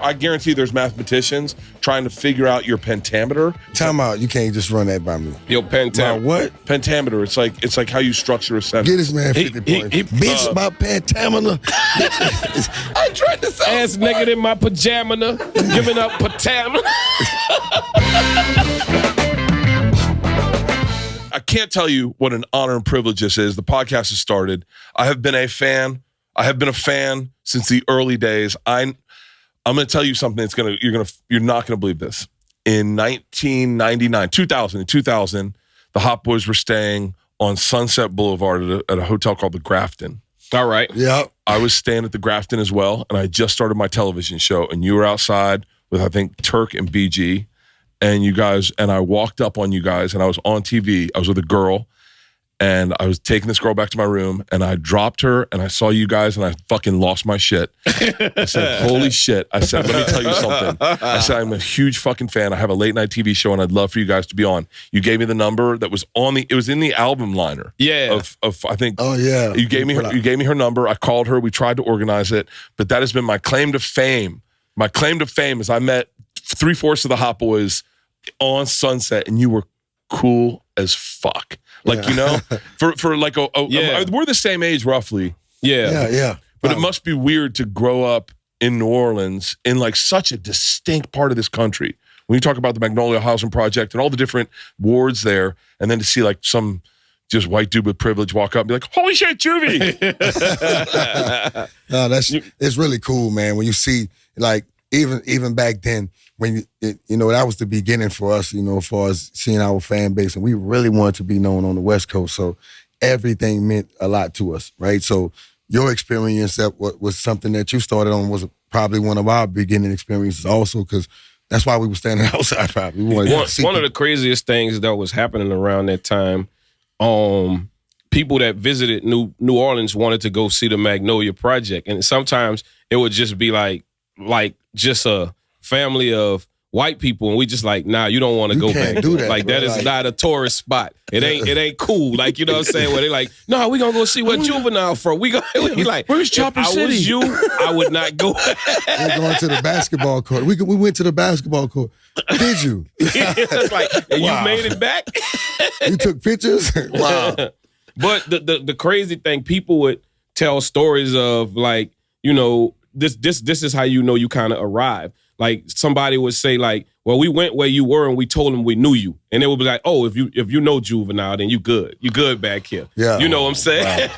I guarantee there's mathematicians trying to figure out your pentameter. Time out. You can't just run that by me. Yo, pentameter. What? Pentameter. It's like how you structure a sentence. Get this man 50 points. Bitch, my pentameter. I tried to sound ass nigga in my pajama, giving up pajama. I can't tell you what an honor and privilege this is. The podcast has started. I have been a fan. I have been a fan since the early days. I'm going to tell you something. You're not going to believe this. In 2000, the Hot Boys were staying on Sunset Boulevard at a hotel called the Grafton. All right. Yep. I was staying at the Grafton as well, and I just started my television show, and you were outside with, I think, Turk and BG, and you guys, and I walked up on you guys, and I was on TV. I was with a girl, and I was taking this girl back to my room, and I dropped her, and I saw you guys, and I fucking lost my shit. I said, holy shit. I said, let me tell you something. I said, I'm a huge fucking fan. I have a late night TV show, and I'd love for you guys to be on. You gave me the number that was it was in the album liner. Yeah. Of I think. Oh, yeah. You gave me her number. I called her. We tried to organize it, but that has been my claim to fame. My claim to fame is I met 3/4 of the Hot Boys on Sunset, and you were cool as fuck. Like, you know, for like we're the same age roughly. Yeah. But it must be weird to grow up in New Orleans in like such a distinct part of this country. When you talk about the Magnolia Housing Project and all the different wards there, and then to see like some just white dude with privilege walk up and be like, holy shit, Juvie. No, it's really cool, man. When you see like even back then, when that was the beginning for us, as far as seeing our fan base, and we really wanted to be known on the West Coast. So everything meant a lot to us, right? So your experience that was something that you started on was probably one of our beginning experiences also, because that's why we were standing outside. Probably one of the craziest things that was happening around that time. People that visited New Orleans wanted to go see the Magnolia Project, and sometimes it would just be like just a family of white people, and we just like, nah, you don't want to go back. Do that, like bro. That is not a tourist spot. It ain't cool. Like, you know what I'm saying? Where they like, no, we gonna go see what Juvenile from. We like, where's Chopper City? I was you, I would not go. We're going to the basketball court. We went to the basketball court. Did you? It's like, and wow. You made it back? You took pictures? Wow. But the crazy thing, people would tell stories of like, this is how you kind of arrived. Like somebody would say like, well, we went where you were and we told them we knew you. And they would be like, oh, if you know Juvenile, then you good. You good back here. Yeah. You know what I'm saying?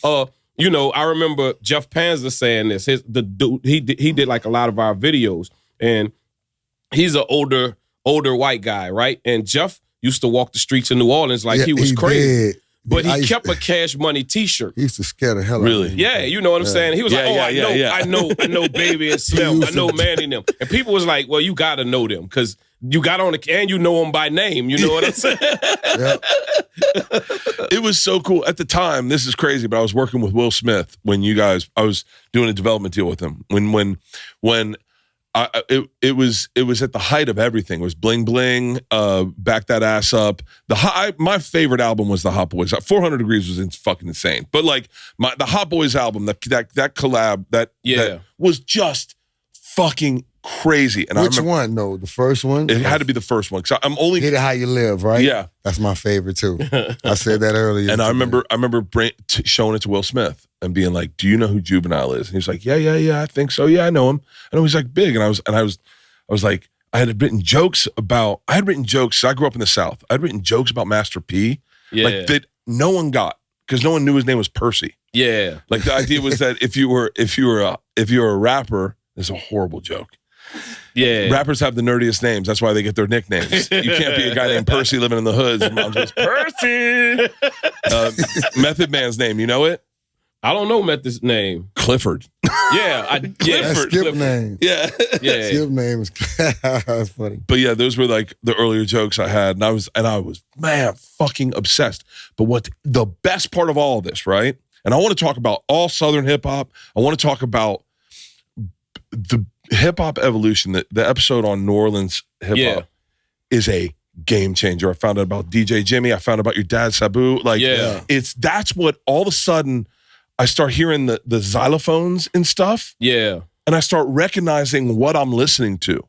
Wow. I remember Jeff Panzer saying this. The dude, he did like a lot of our videos, and he's an older white guy, right? And Jeff used to walk the streets of New Orleans like he was crazy. Did. But he kept a Cash Money T-shirt. He used to scare the hell out of me. Yeah, you know what I'm saying? He was I know Baby and Slim. I know Manny and them. And people was like, well, you got to know them because you got on and you know them by name. You know what I'm saying? It was so cool. At the time, this is crazy, but I was working with Will Smith I was doing a development deal with him. When it was at the height of everything. It was Bling Bling, Back That Ass Up. My favorite album was the Hot Boys. 400 Degrees was fucking insane. But like the Hot Boys album, that collab, that was just fucking crazy. And Which one? No, the first one? It had to be the first one. Cause I'm only Hit It How You Live, right? Yeah. That's my favorite too. I said that earlier. And I remember showing it to Will Smith and being like, do you know who Juvenile is? And he was like, yeah, I think so. Yeah, I know him. I know he's like big. And I was like, I had written jokes. I grew up in the South. I had written jokes about Master P. Yeah. Like that no one got, because no one knew his name was Percy. Yeah. Like the idea was that if you were a rapper, it's a horrible joke. Yeah. Rappers have the nerdiest names. That's why they get their nicknames. You can't be a guy named Percy living in the hoods. And mom goes, Percy! Method Man's name, you know it? I don't know Method's name. Clifford. Clifford. That's Skip name. Yeah. Skip name is that's funny. But yeah, those were like the earlier jokes I had. And I was man, fucking obsessed. But what the best part of all of this, right? And I want to talk about all Southern hip hop. I want to talk about the hip hop evolution. The episode on New Orleans hip hop is a game changer. I found out about DJ Jimmy. I found out about your dad, Sabu. Like, that's what all of a sudden I start hearing the xylophones and stuff. Yeah. and I start recognizing what I'm listening to.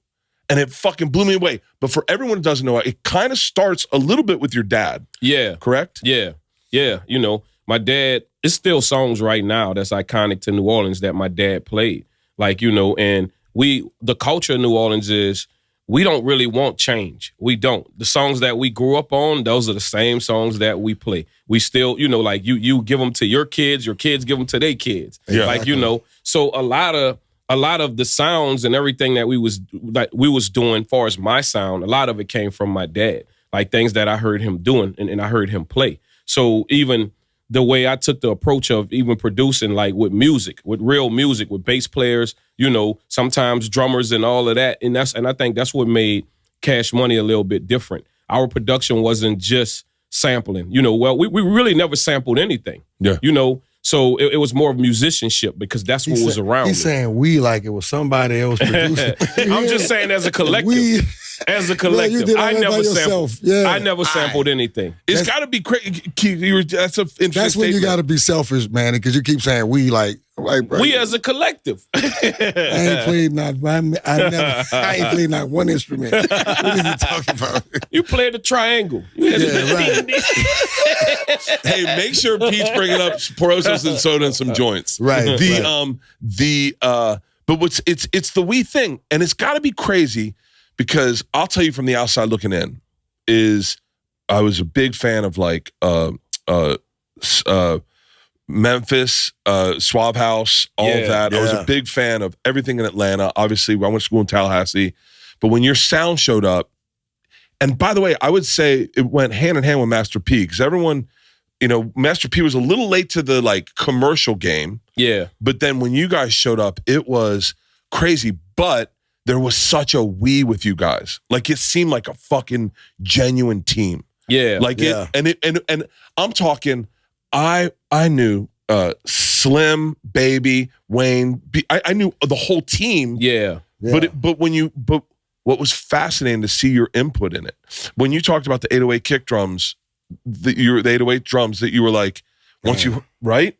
And it fucking blew me away. But for everyone who doesn't know, it kind of starts a little bit with your dad. Yeah. Correct? Yeah. Yeah. You know, my dad, it's still songs right now that's iconic to New Orleans that my dad played. Like, you know, and the culture of New Orleans is we don't really want change. We don't. The songs that we grew up on, those are the same songs that we play. We still, you know, like you give them to your kids give them to their kids. Yeah. Like, you know, so a lot of the sounds and everything that we was doing, as far as my sound, a lot of it came from my dad. Like things that I heard him doing and I heard him play. So even the way I took the approach of even producing, like with music, with real music, with bass players, you know, sometimes drummers and all of that. And I think that's what made Cash Money a little bit different. Our production wasn't just sampling. You know, well, we really never sampled anything. Yeah. You know, so it was more of musicianship because that's what was around. He's saying we like it was somebody else producing. I'm just saying as a collective. As a collective, I never sampled. Yeah. I never sampled anything. It's got to be crazy. That's an interesting That's when you got to be selfish, man, because you keep saying we like bro, we as a collective. I ain't played not one instrument. What are you talking about? You played the triangle. Yeah, right. Hey, make sure Pete's bringing up Porosos and soda and some joints. Right. But it's the we thing, and it's got to be crazy. Because I'll tell you from the outside looking in, I was a big fan of like Memphis, Suave House, all of that. Yeah. I was a big fan of everything in Atlanta. Obviously, I went to school in Tallahassee. But when your sound showed up, and by the way, I would say it went hand in hand with Master P, because everyone, you know, Master P was a little late to the like commercial game. Yeah. But then when you guys showed up, it was crazy. But there was such a we with you guys. Like it seemed like a fucking genuine team. Yeah. Like it, and I'm talking, I knew Slim, Baby, Wayne. I knew the whole team. Yeah. But what was fascinating to see your input in it. When you talked about the 808 kick drums, the 808 drums that you were like, once you right?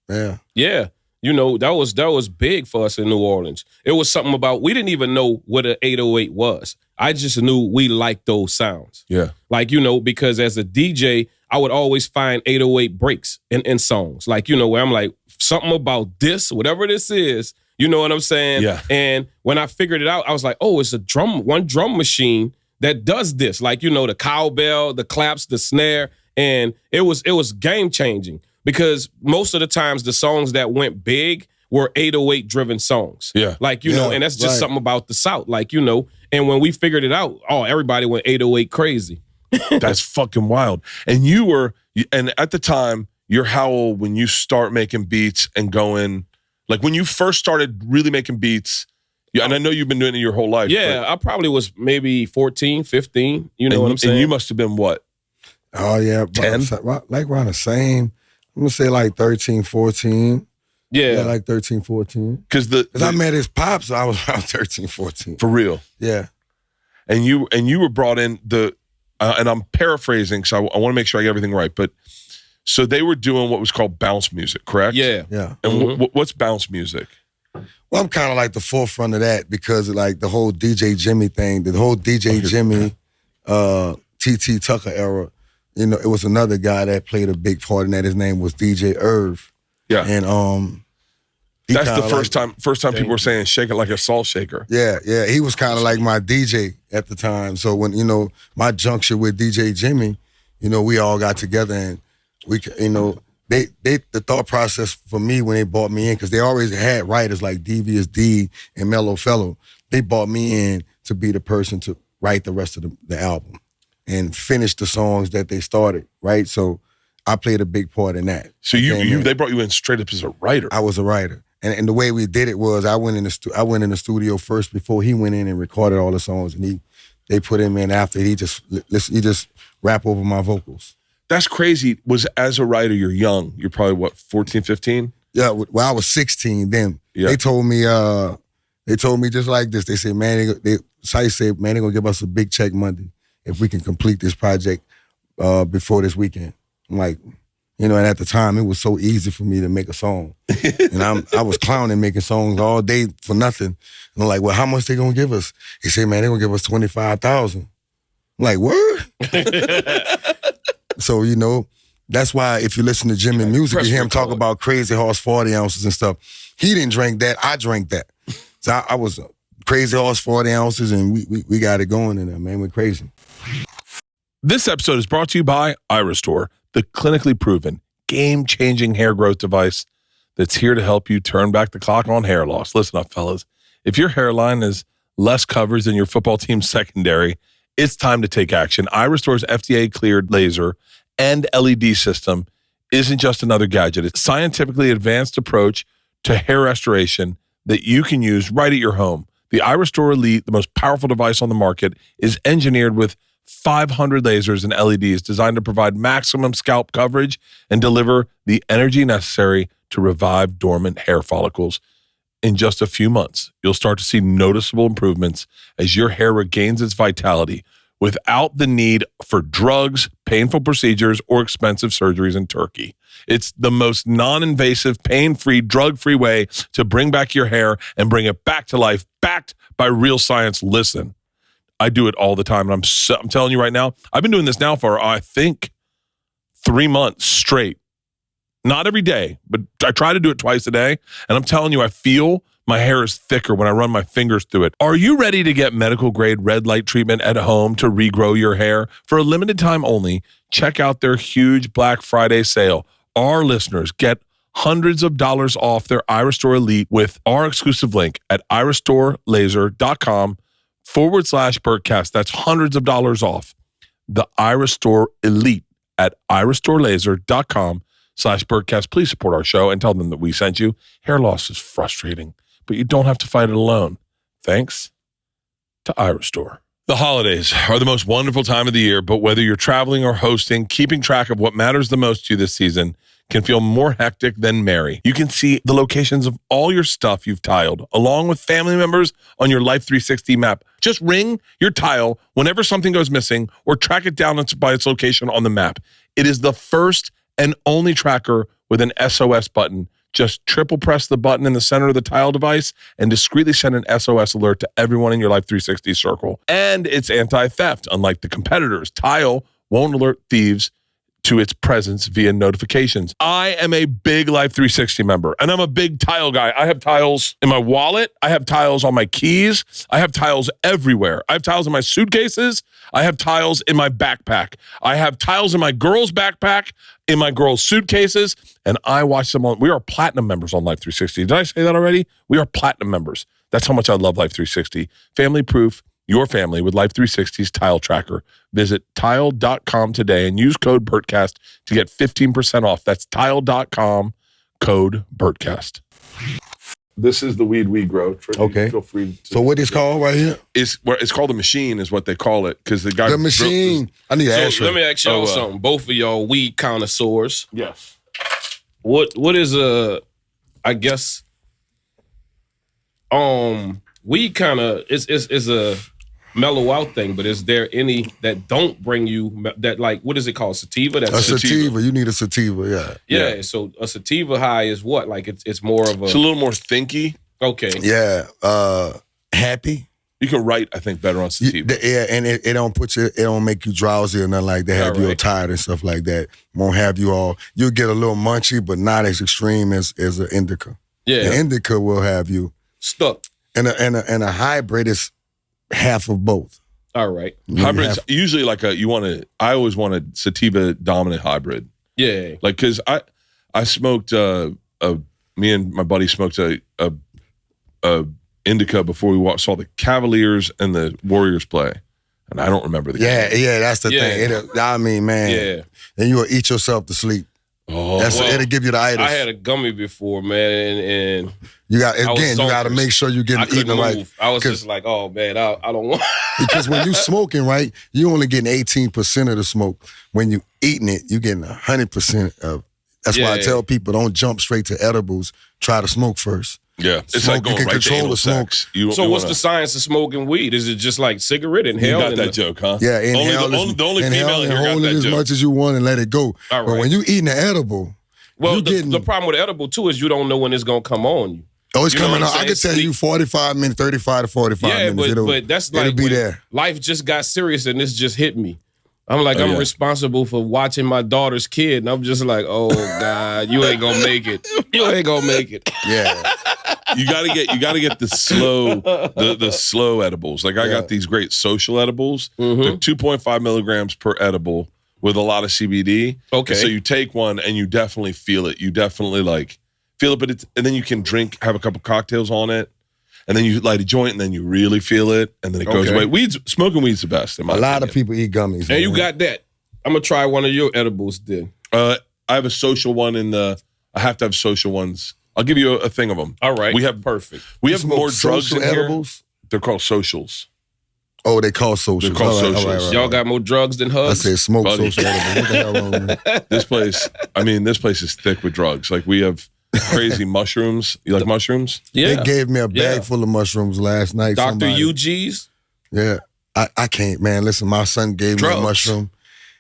Yeah. Yeah. You know, that was big for us in New Orleans. It was something about, we didn't even know what an 808 was. I just knew we liked those sounds. Yeah. Like, you know, because as a DJ, I would always find 808 breaks in songs. Like, you know, where I'm like, something about this, whatever this is, you know what I'm saying? Yeah. And when I figured it out, I was like, oh, it's one drum machine that does this. Like, you know, the cowbell, the claps, the snare. And it was game changing. Because most of the times the songs that went big were 808 driven songs. Yeah. Like, you know, and that's just something about the South. Like, you know, and when we figured it out, everybody went 808 crazy. That's fucking wild. And at the time, you're how old when you start making beats and going, like when you first started really making beats, and I know you've been doing it your whole life. Yeah, I probably was maybe 14, 15, you know what I'm saying? And you must have been what? Oh, yeah. 10? Like around the same. I'm going to say like 13, 14. Yeah. Like 13, 14. Because I met his pops, so I was around 13, 14. For real. Yeah. And you were brought in and I'm paraphrasing, so I want to make sure I get everything right, but so they were doing what was called bounce music, correct? Yeah. Yeah. And what's bounce music? Well, I'm kind of like the forefront of that because of like the whole DJ Jimmy thing, the whole DJ Jimmy, T.T. Tucker era. You know, it was another guy that played a big part in that. His name was DJ Irv. Yeah. And that's the first time people were saying shake it like a salt shaker. Yeah, yeah. He was kind of like my DJ at the time. So when, you know, my juncture with DJ Jimmy, you know, we all got together and we, you know, the thought process for me when they brought me in, because they always had writers like Devious D and Mellow Fellow. They brought me in to be the person to write the rest of the album and finish the songs that they started, right? So I played a big part in that. So they brought you in straight up as a writer. I was a writer. And the way we did it was I went in the studio first before he went in and recorded all the songs, and they put him in after. He just rap over my vocals. That's crazy. As a writer, you're young. You're probably what, 14, 15? Yeah, well, I was 16 then. Yeah. They told me just like this. They said, man, Sice said, man, they're gonna give us a big check Monday if we can complete this project before this weekend. I'm like, You know, and at the time, it was so easy for me to make a song. And I was clowning making songs all day for nothing. And I'm like, well, how much they gonna give us? He said, man, they gonna give us $25,000. I'm like, what? So, you know, that's why if you listen to Jimmy music, you hear him talk about Crazy Horse 40 ounces and stuff. He didn't drink that, I drank that. So I was Crazy Horse 40 ounces and we got it going in there, man, we're crazy. This episode is brought to you by Iristore, the clinically proven, game-changing hair growth device that's here to help you turn back the clock on hair loss. Listen up, fellas. If your hairline is less coverage than your football team's secondary, it's time to take action. Iristore's FDA-cleared laser and LED system isn't just another gadget. It's a scientifically advanced approach to hair restoration that you can use right at your home. The Iristore Elite, the most powerful device on the market, is engineered with 500 lasers and LEDs designed to provide maximum scalp coverage and deliver the energy necessary to revive dormant hair follicles. In just a few months, you'll start to see noticeable improvements as your hair regains its vitality without the need for drugs, painful procedures, or expensive surgeries in Turkey. It's the most non-invasive, pain-free, drug-free way to bring back your hair and bring it back to life, backed by real science. Listen, I do it all the time, and I'm telling you right now, I've been doing this now for, I think, 3 months straight. Not every day, but I try to do it twice a day, and I'm telling you, I feel my hair is thicker when I run my fingers through it. Are you ready to get medical-grade red light treatment at home to regrow your hair? For a limited time only, check out their huge Black Friday sale. Our listeners get hundreds of dollars off their Iristore Elite with our exclusive link at iristorelaser.com/Bertcast. That's hundreds of dollars off. The Iristore Elite at iristorelaser.com/Bertcast. Please support our show and tell them that we sent you. Hair loss is frustrating, but you don't have to fight it alone. Thanks to Iristore. The holidays are the most wonderful time of the year, but whether you're traveling or hosting, keeping track of what matters the most to you this season can feel more hectic than merry. You can see the locations of all your stuff you've tiled, along with family members on your Life 360 map. Just ring your tile whenever something goes missing or track it down by its location on the map. It is the first and only tracker with an SOS button. Just triple press the button in the center of the tile device and discreetly send an SOS alert to everyone in your Life 360 circle. And it's anti-theft. Unlike the competitors, Tile won't alert thieves to its presence via notifications. I am a big Life 360 member, and I'm a big tile guy. I have tiles in my wallet. I have tiles on my keys. I have tiles everywhere. I have tiles in my suitcases. I have tiles in my backpack. I have tiles in my girl's backpack, in my girl's suitcases, and I watch them on. We are platinum members on Life 360. Did I say that already? We are platinum members. That's how much I love Life 360. Family proof, your family with Life 360's Tile Tracker. Visit tile.com today and use code Bertcast to get 15% off. That's tile.com, code Bertcast. This is the weed we grow. Okay. Feel free to, so what is called right here? It's called the machine is what they call it. Because the guy. The machine. I need to ask you. Let me ask y'all something. Both of y'all weed connoisseurs. Yes. What is I guess, weed kind of is a mellow out thing, but is there any that don't bring you that, like, what is it called? Sativa? That's a sativa. You need a sativa, yeah. So a sativa high is what? Like it's more of a. It's a little more thinky. Okay. Yeah. Happy. You can write, I think, better on sativa. And it don't put you. It don't make you drowsy or nothing like that. Have you all tired and stuff like that. Won't have you all. You'll get a little munchy, but not as extreme as an indica. Yeah. The indica will have you stuck. And a hybrid is half of both. All right. Hybrids usually I always want a sativa dominant hybrid. Yeah. Like, cause I smoked me and my buddy smoked a indica before we saw the Cavaliers and the Warriors play. And I don't remember the game. Yeah, that's the thing. I mean, man. Yeah. And you will eat yourself to sleep. Oh, it'll give you the itis. I had a gummy before, man, and you got to make sure you get eating right. I was just like, oh man, I don't want. Because when you smoking, right, you only getting 18% of the smoke. When you eating it, you getting 100% of. That's why I tell people don't jump straight to edibles. Try to smoke first. Yeah, it's like going right to anal sex. So what's the science of smoking weed? Is it just like cigarette inhale? You got that joke, huh? Yeah, inhale. The only female in here got hold that it as joke. much as you want and let it go. All right. But when you eating an edible, well, the problem with edible too is you don't know when it's gonna come on you. Oh, it's coming on. I can tell you 45 minutes, 35 to 45 minutes. But that's like it'll be there. Life just got serious and this just hit me. I'm like, I'm responsible for watching my daughter's kid. And I'm just like, oh, God, you ain't going to make it. You ain't going to make it. Yeah. You gotta get the slow edibles. Like I got these great social edibles. Mm-hmm. They're 2.5 milligrams per edible with a lot of CBD. Okay. And so you take one and you definitely feel it. You definitely feel it, but and then you can have a couple cocktails on it. And then you light a joint, and then you really feel it, and then it goes away. Smoking weed's the best. In my opinion. A lot of people eat gummies. And you got that. I'm gonna try one of your edibles then. I have a social one I have to have social ones. I'll give you a thing of them. All right. We have perfect. We have more drugs in edibles? Here. They're called socials. Oh, they call socials. They're called socials. Right. Y'all got more drugs than hugs? I said smoke social edibles. What the hell wrong with me? This place is thick with drugs. Like we have crazy mushrooms. You like mushrooms? Yeah. They gave me a bag full of mushrooms last night. Dr. UG's? Yeah. I can't, man. Listen, my son gave me a mushroom.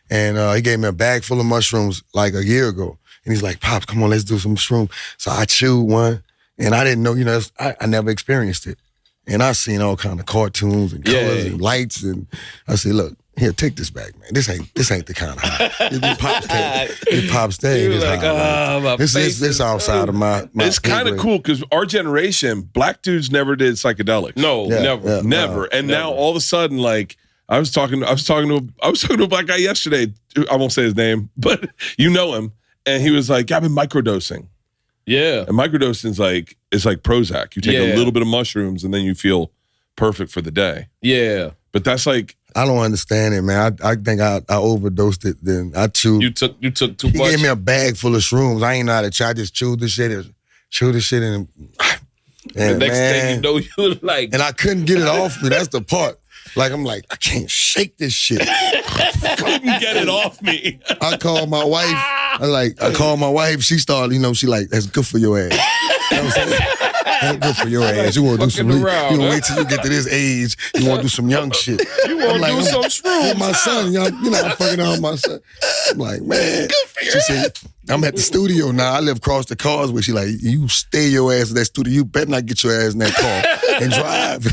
And he gave me a bag full of mushrooms like a year ago. And he's like, Pops, come on, let's do some mushrooms. So I chewed one. And I didn't know, I never experienced it. And I seen all kind of cartoons and colors and lights. And I said, look, here, take this back, man. This ain't the kind of high. It pops day. This outside of my It's kind of cool because our generation, black dudes never did psychedelics. No, never. Never. And now all of a sudden, like I was talking to a black guy yesterday. I won't say his name, but you know him. And he was like, I've been microdosing. Yeah. And microdosing is like Prozac. You take a little bit of mushrooms and then you feel perfect for the day. Yeah. But that's like, I don't understand it, man. I think I overdosed it. Then I chewed. You took too much. He gave me a bag full of shrooms. I ain't know how to chew. I just chewed the shit and the next thing you know, you like. And I couldn't get it off me. That's the part. Like I'm like, I can't shake this shit. couldn't get it off me. I called my wife. I called my wife. She started, she like, that's good for your ass. You know what I'm saying? That's good for your ass. You want to do some, you want to wait till you get to this age. You want to do some young shit. You want to do some shrooms. With my son, I'm fucking out with my son. I'm like, man. She said, I'm at the studio now. I live across the causeway. She like, you stay your ass in that studio. You better not get your ass in that car and drive.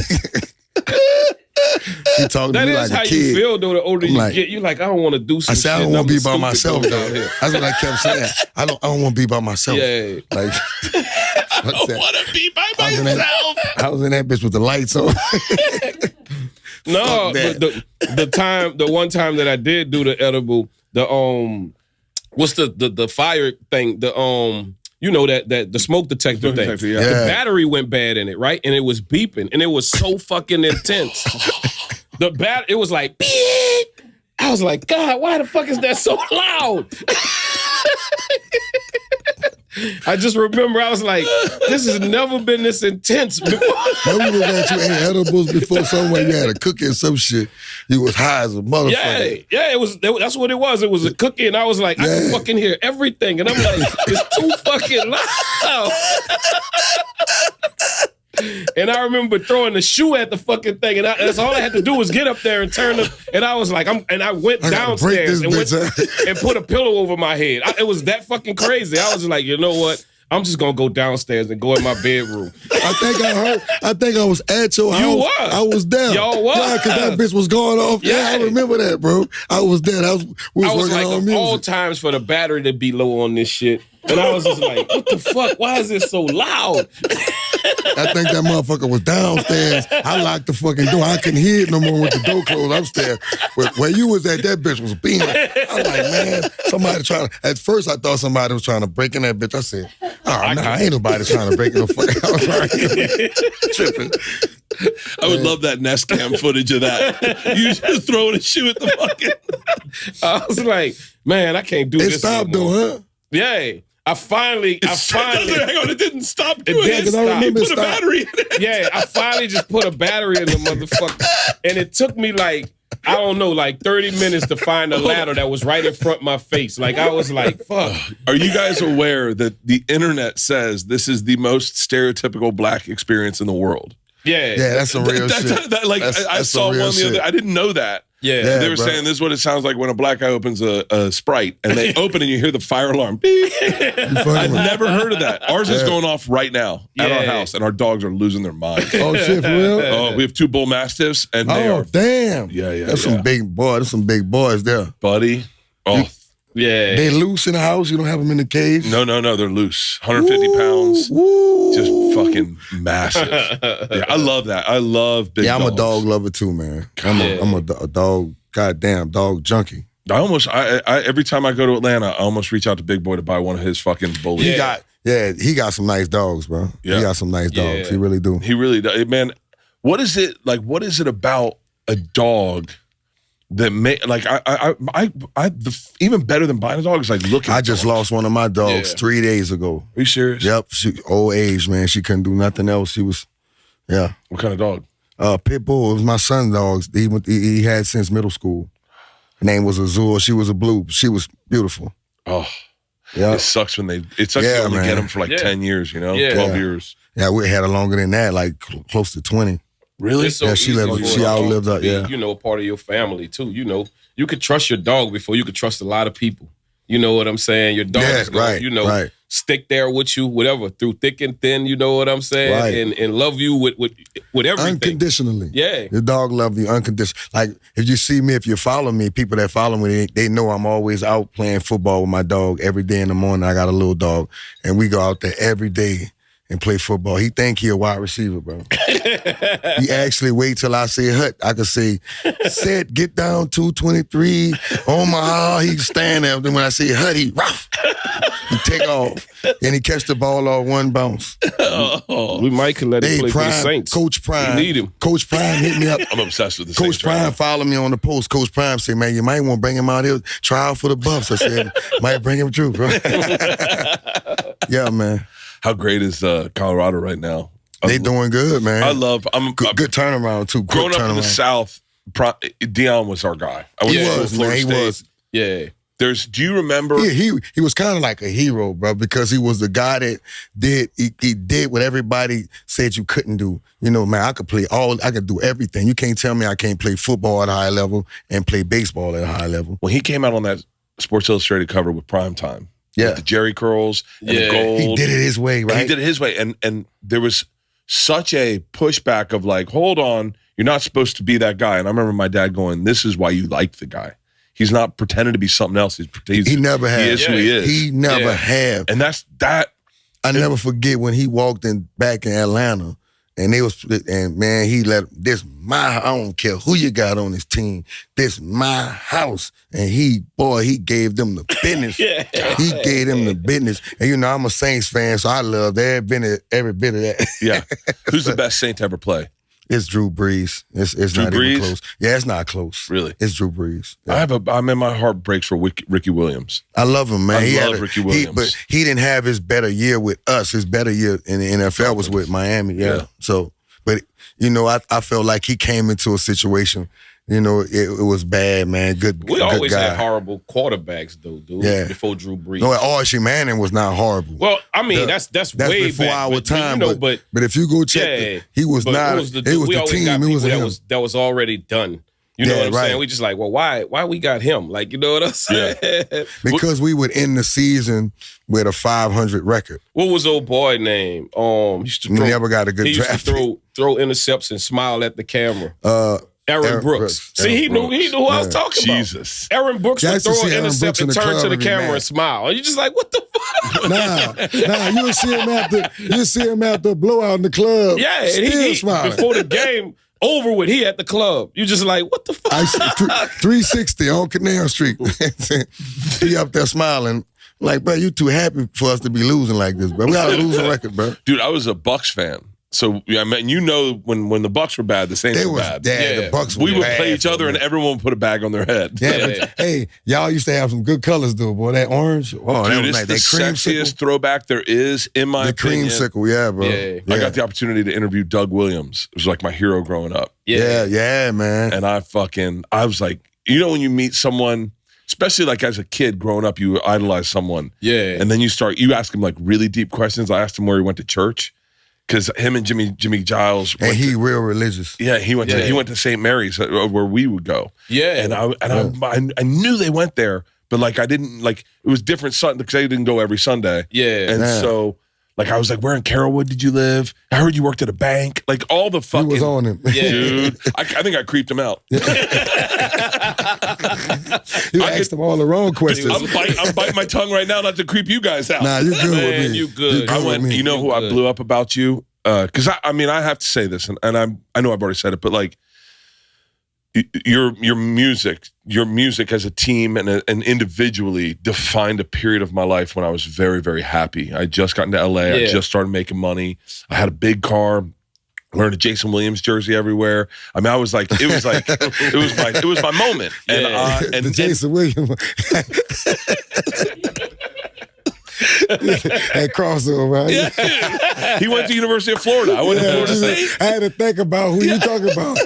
She talking to me like a kid. That is how you feel, though, the older you get. You're like, I don't want to do some shit. I said, I don't want to be by myself, though. That's what I kept saying. I don't want to be by myself. Yeah. I don't want to be by myself. I was in that bitch with the lights on. No, the one time that I did do the edible, what's the fire thing? The smoke detector thing. Detector, yeah. The battery went bad in it, right? And it was beeping, and it was so fucking intense. It was like, beep. I was like, God, why the fuck is that so loud? I just remember I was like, this has never been this intense before. Remember that you ate edibles before somewhere you had a cookie or some shit. You was high as a motherfucker. Yeah, that's what it was. It was a cookie, and I was like, I can fucking hear everything. And I'm like, it's too fucking loud. And I remember throwing the shoe at the fucking thing, and that's all I had to do was get up there and turn the. And I was like, I went downstairs and and put a pillow over my head. It was that fucking crazy. I was like, you know what? I'm just gonna go downstairs and go in my bedroom. I think I was at your house. You was. I was there. Y'all was. Yeah, because that bitch was going off. Yeah, I remember that, bro. I was there. We was working like, on of music. all times for the battery to be low on this shit. And I was just like, what the fuck? Why is it so loud? I think that motherfucker was downstairs. I locked the fucking door. I couldn't hear it no more with the door closed upstairs. But where you was at, that bitch was beaming. I was like, man, somebody trying to... At first, I thought somebody was trying to break in that bitch. I said, ain't nobody trying to break in the fucking house. Tripping. I would love that Nest Cam footage of that. You just throwing a shoe at the fucking... I was like, man, I can't do this. It stopped though, huh? Yeah. I finally. Hang on, it didn't stop doing it. You put a battery in it. Yeah, I finally just put a battery in the motherfucker. And it took me like I don't know, like 30 minutes to find a ladder that was right in front of my face. Like, I was like, fuck. Are you guys aware that the internet says this is the most stereotypical black experience in the world? Yeah. Yeah, that's some real shit. I saw one the other. I didn't know that. Yeah. They were saying this is what it sounds like when a black guy opens a Sprite and they open and you hear the fire alarm. I've never heard of that. Ours is going off right now at our house, and our dogs are losing their minds. Oh shit, for real? Oh, we have 2 bull mastiffs, and they are damn. Yeah. That's some big boys. There's some big boys there, buddy. Oh. Yeah. They loose in the house. You don't have them in the cage. No, they're loose. 150 pounds. Woo. Just fucking massive. Yeah, I love that. I love big dogs. I'm a dog lover too, man. I'm a dog, goddamn dog junkie. I every time I go to Atlanta, I almost reach out to Big Boy to buy one of his fucking bullies. He got some nice dogs, bro. Yeah. He got some nice dogs. He really do. He really does. Man, what is it about a dog that even better than buying a dog is like looking. I just lost one of my dogs 3 days ago. Are you serious? Yep. She old age, man. She couldn't do nothing else. She was, yeah. What kind of dog? Pit bull. It was my son's dogs. He had since middle school. Her name was Azul. She was a blue. She was beautiful. Oh, yeah. It sucks when you only get them for like 10 years, 12 years. Yeah, we had her longer than that, like close to 20. Really? So yeah, she outlived us. Yeah, you know, part of your family too. You know, you could trust your dog before you could trust a lot of people. You know what I'm saying? Your dog is gonna, stick there with you, whatever, through thick and thin. You know what I'm saying? And love you with everything unconditionally. Yeah, your dog love you unconditionally. Like if you see me, if you follow me, people that follow me, they know I'm always out playing football with my dog every day in the morning. I got a little dog, and we go out there every day and play football. He think he a wide receiver, bro. He actually wait till I say hut. I could say, set, get down 223, Omaha. He stand there. Then when I say hut, he rough. He take off. And he catch the ball off one bounce. We might could let him play Prime, for the Saints. Coach Prime. We need him. Coach Prime hit me up. I'm obsessed with the Coach Saints Prime right follow me on the post. Coach Prime say, man, you might want to bring him out here, try out for the Buffs. I said, might bring him through, bro. Yeah, man. How great is Colorado right now? They doing good, man. I'm good turnaround too. Growing up in the South, Deion was our guy. He was. Yeah. Do you remember? Yeah, he was kind of like a hero, bro, because he was the guy that he did what everybody said you couldn't do. You know, man, I could do everything. You can't tell me I can't play football at a high level and play baseball at a high level. When he came out on that Sports Illustrated cover with Primetime, with the Jerry curls and the gold. He did it his way, right? He did it his way. And there was such a pushback of like, hold on, you're not supposed to be that guy. And I remember my dad going, this is why you like the guy. He's not pretending to be something else. He never has. He is who he is. He never have. And that's that. I never forget when he walked in back in Atlanta, and man, he let this I don't care who you got on his team. This my house. And he gave them the business. He gave them the business. And you know, I'm a Saints fan, so I love every bit of that. Yeah. Who's the best Saint to ever play? It's Drew Brees. It's Drew not Brees? even close. Yeah, it's not close. Really? It's Drew Brees. Yeah. I'm in my heart breaks for Ricky Williams. I love him, man. I love Ricky Williams. But he didn't have his better year with us. His better year in the NFL was with Miami. Yeah. So, but you know, I felt like he came into a situation. You know, it was bad, man. We always guy. had horrible quarterbacks, though, dude. Yeah. Before Drew Brees. No, Archie Manning was not horrible. Well, I mean, that's way before back, our time. You know, but if you go check, he was not. It was the team. It was him. That was already done. You know what I'm saying? We just like, well, why we got him? Like, you know what I'm saying? Yeah. Because we would end the season with a 500 record. What was old boy name? He never got a good draft. He used to throw intercepts and smile at the camera. Aaron Brooks. See, he knew who I was talking about. Jesus. Aaron Brooks would throw an intercept and turn to the camera and smile. And you're just like, what the fuck? Nah, you'll see him after a blowout in the club. Yeah, still and he smiling. before the game over with, he at the club. You just like, what the fuck? 360 on Canal Street. He up there smiling. Like, bro, you too happy for us to be losing like this, bro. We got a losing record, bro. Dude, I was a Bucks fan. So yeah, I mean, you know, when the Bucks were bad, the Saints were bad. Yeah, the Bucks were We would bad play each other, for and me. everyone would put a bag on their head. Yeah, but, hey, y'all used to have some good colors, though, boy. That orange, oh, that Dude, was it's nice. the That sexiest throwback there is, in my the opinion. creamsicle, yeah, bro. Yeah. I got the opportunity to interview Doug Williams. It was like my hero growing up. Yeah, man. And I was like, you know, when you meet someone, especially like as a kid growing up, you idolize someone. Yeah. And then you ask him like really deep questions. I asked him where he went to church because him and Jimmy Giles. And he real religious. Yeah, he went to St. Mary's where we would go. Yeah. And I knew they went there, but like I didn't like it was different because they didn't go every Sunday. Yeah. And so like I was like, where in Carrollwood did you live? I heard you worked at a bank. Like all the fucking He was on him. Yeah. dude. I think I creeped him out. You asked him all the wrong questions. I'm biting my tongue right now not to creep you guys out. Nah, you good Man, with me. you good. I with went. me. You know who I blew up about you? Because I mean I have to say this, and I know I've already said it, but like your music as a team and individually defined a period of my life when I was very, very happy. I just got into LA. Yeah. I just started making money. I had a big car. Wearing a Jason Williams jersey everywhere. I mean, it was my moment. And Yeah. The Jason Williams. That crossover, right? Yeah. He went to University of Florida. I went to Florida State. I had to think about who you talking about.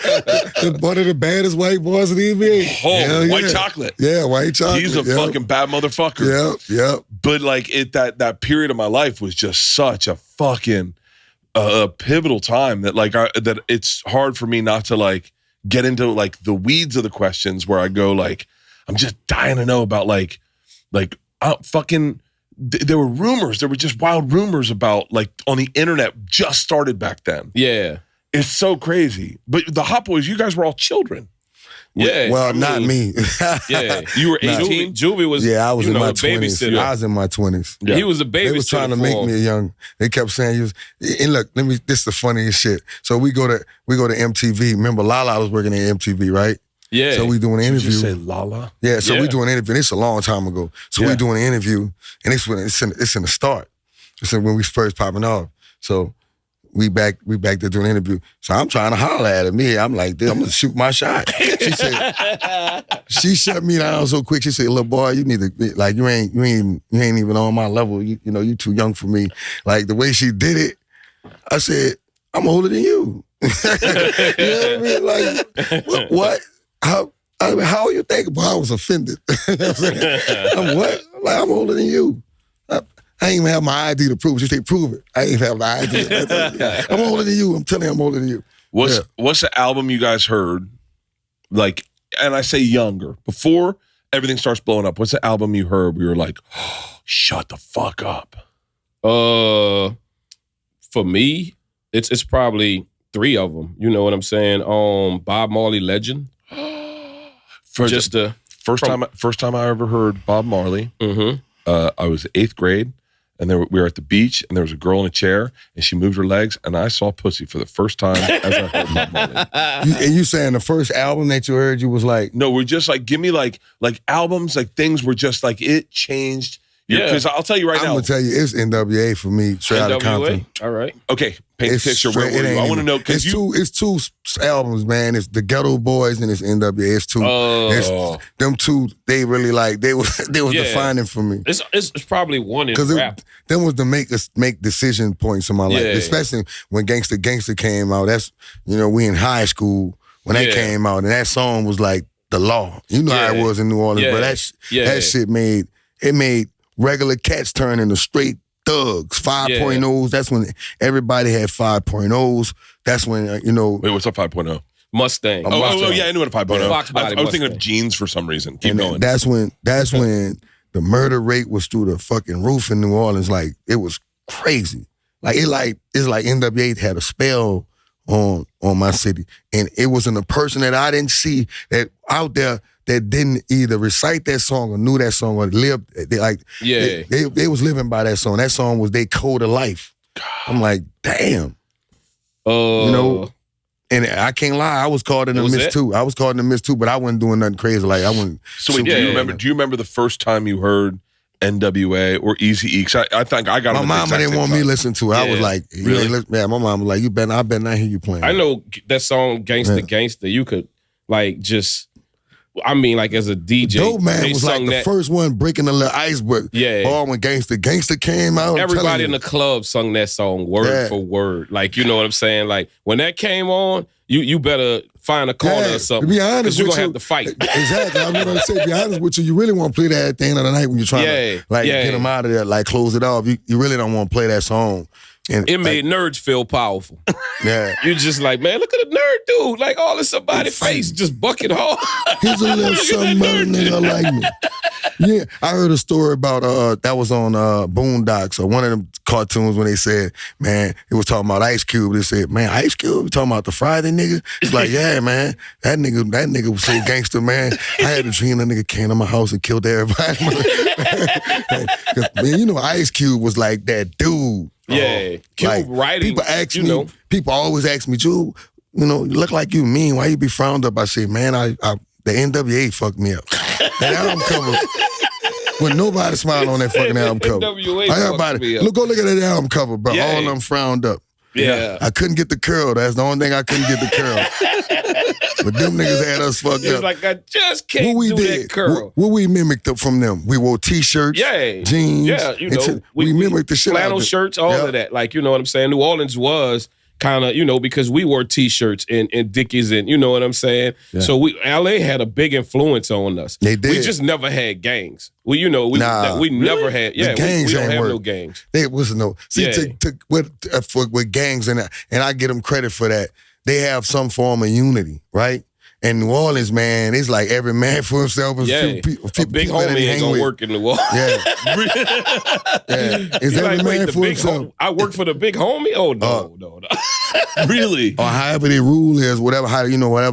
One of the baddest white boys in the NBA. Oh, white chocolate. Yeah, white chocolate. He's a fucking bad motherfucker. Yep. But like that period of my life was just such a fucking a pivotal time that like that it's hard for me not to like get into like the weeds of the questions where I go like I'm just dying to know about like there were rumors, there were just wild rumors about like on the internet just started back then. Yeah. It's so crazy. But the Hot Boys, you guys were all children. Yeah. Well, I mean, not me. Yeah. You were 18? Juvie was, Yeah, I was in my 20s. babysitter. I was in my 20s. Yeah. He was a babysitter. They was trying to make me a young. They kept saying, "You." And look, this is the funniest shit. So we go to MTV. Remember, Lala was working at MTV, right? Yeah. So we doing an interview. Did you say Lala? Yeah. So Yeah. we doing an interview. It's a long time ago. So Yeah. we doing an interview, and it's in the start. It's when we first popping off. So we back there doing an interview. So I'm trying to holler at her. I'm like, dude, I'm gonna shoot my shot. She said, she shut me down so quick. She said, "Little boy, you need to like you ain't even on my level. You know, you too young for me." Like the way she did it, I said, "I'm older than you." You know what I mean? Like what? How are you thinking? Boy, I was offended. You know what I'm saying? I'm what? Like I'm older than you. I ain't even have my ID to prove it. She said, "Prove it." I ain't have my ID. I'm older than you. I'm telling you, I'm older than you. What's the album you guys heard? Like, and I say younger, before everything starts blowing up. What's the album you heard where you were like, oh, shut the fuck up? For me, it's probably 3 of them. You know what I'm saying? Bob Marley Legend. First time I ever heard Bob Marley. Mm-hmm. I was 8th grade, and we were at the beach, and there was a girl in a chair, and she moved her legs, and I saw pussy for the first time as I heard Bob Marley. And you saying the first album that you heard, you was like, No, we're just like, give me like albums, like things were just like, it changed. Because I'll tell you right I'm now. gonna tell you, it's NWA for me, straight out of Compton. All right. Okay, paint the picture. Where were you? I want to know, because it's two albums, man. It's the Ghetto Boys and it's NWA. It's two. It's them two. They really like they was defining for me. It's probably one in Because rap. them was the make decision points in my life, especially when Gangsta came out. That's we in high school when that came out, and that song was like the law. You know how it was in New Orleans, but that shit made regular cats turn into straight thugs. 5.0s. That's when everybody had 5.0s. That's when Wait, what's up 5.0? Mustang. Oh, yeah, I knew what a 5.0. Fox body I was thinking Mustang. of jeans for some reason. Keep going. That's when the murder rate was through the fucking roof in New Orleans. Like it was crazy. It's like NWA had a spell on my city, and it wasn't a person that I didn't see that out there that didn't either recite that song or knew that song or lived. They was living by that song. That song was their code of life. I'm like, damn. And I can't lie, I was caught in the mist too. I was caught in the mist too, but I wasn't doing nothing crazy. Like I wasn't. So wait, do you remember the first time you heard NWA or Eazy-E? 'Cause I think I got my them at the mama exact didn't same want me time. to listen to it. I was like, Really? my mama was like, I better not hear you playing. I know that song Gangsta Gangsta, you could like just, I mean, like as a DJ. Dope Man they was like sung the that. first one breaking the little ice, but when Gangsta came out, everybody in the club sung that song word for word. Like, you know what I'm saying? Like when that came on, you better find a corner or something. To be honest because you're with gonna you, have to fight. Exactly. I'm gonna say, be honest with you, you really want to play that at the end of the night when you're trying to get them out of there, like close it off. You really don't want to play that song. And it made nerds feel powerful. Yeah. You're just like, man, look at the nerd dude. Like all in somebody's face just bucket hard. He's a little something other nigga like me. Yeah, I heard a story about that was on Boondocks or one of them cartoons when they said, man, it was talking about Ice Cube. They said, man, Ice Cube, you talking about the Friday nigga? It's like, yeah, man, that nigga was so gangster, man. I had a dream that nigga came to my house and killed everybody. Man, you know, Ice Cube was like that dude. Yeah, Cube like, writing. People ask me, people always ask me, Jude, you know, you look like you mean. Why you be frowned up? I say, man, the NWA fucked me up. That album cover, when nobody smiled on that fucking album cover. Everybody, go look at that album cover, bro. All of them frowned up. Yeah. I couldn't get the curl. That's the only thing I couldn't get the curl. But them niggas had us fucked up. It's like, I just can't do that curl. What we mimicked up from them? We wore T-shirts, jeans. Yeah, you know. We mimicked the shit out of flannel shirts, all of that. Like, you know what I'm saying? New Orleans was kind of, you know, because we wore T-shirts and Dickies and, you know what I'm saying? Yeah. So LA had a big influence on us. They did. We just never had gangs. We, you know, we never had, we don't have no gangs. There was no, with gangs, and I give them credit for that, they have some form of unity, right? And New Orleans, man, it's like every man for himself. A big homie ain't gonna work in New Orleans. Yeah. It's every man for himself. I work for the big homie? Oh, no. Really? Or however their rule is, whatever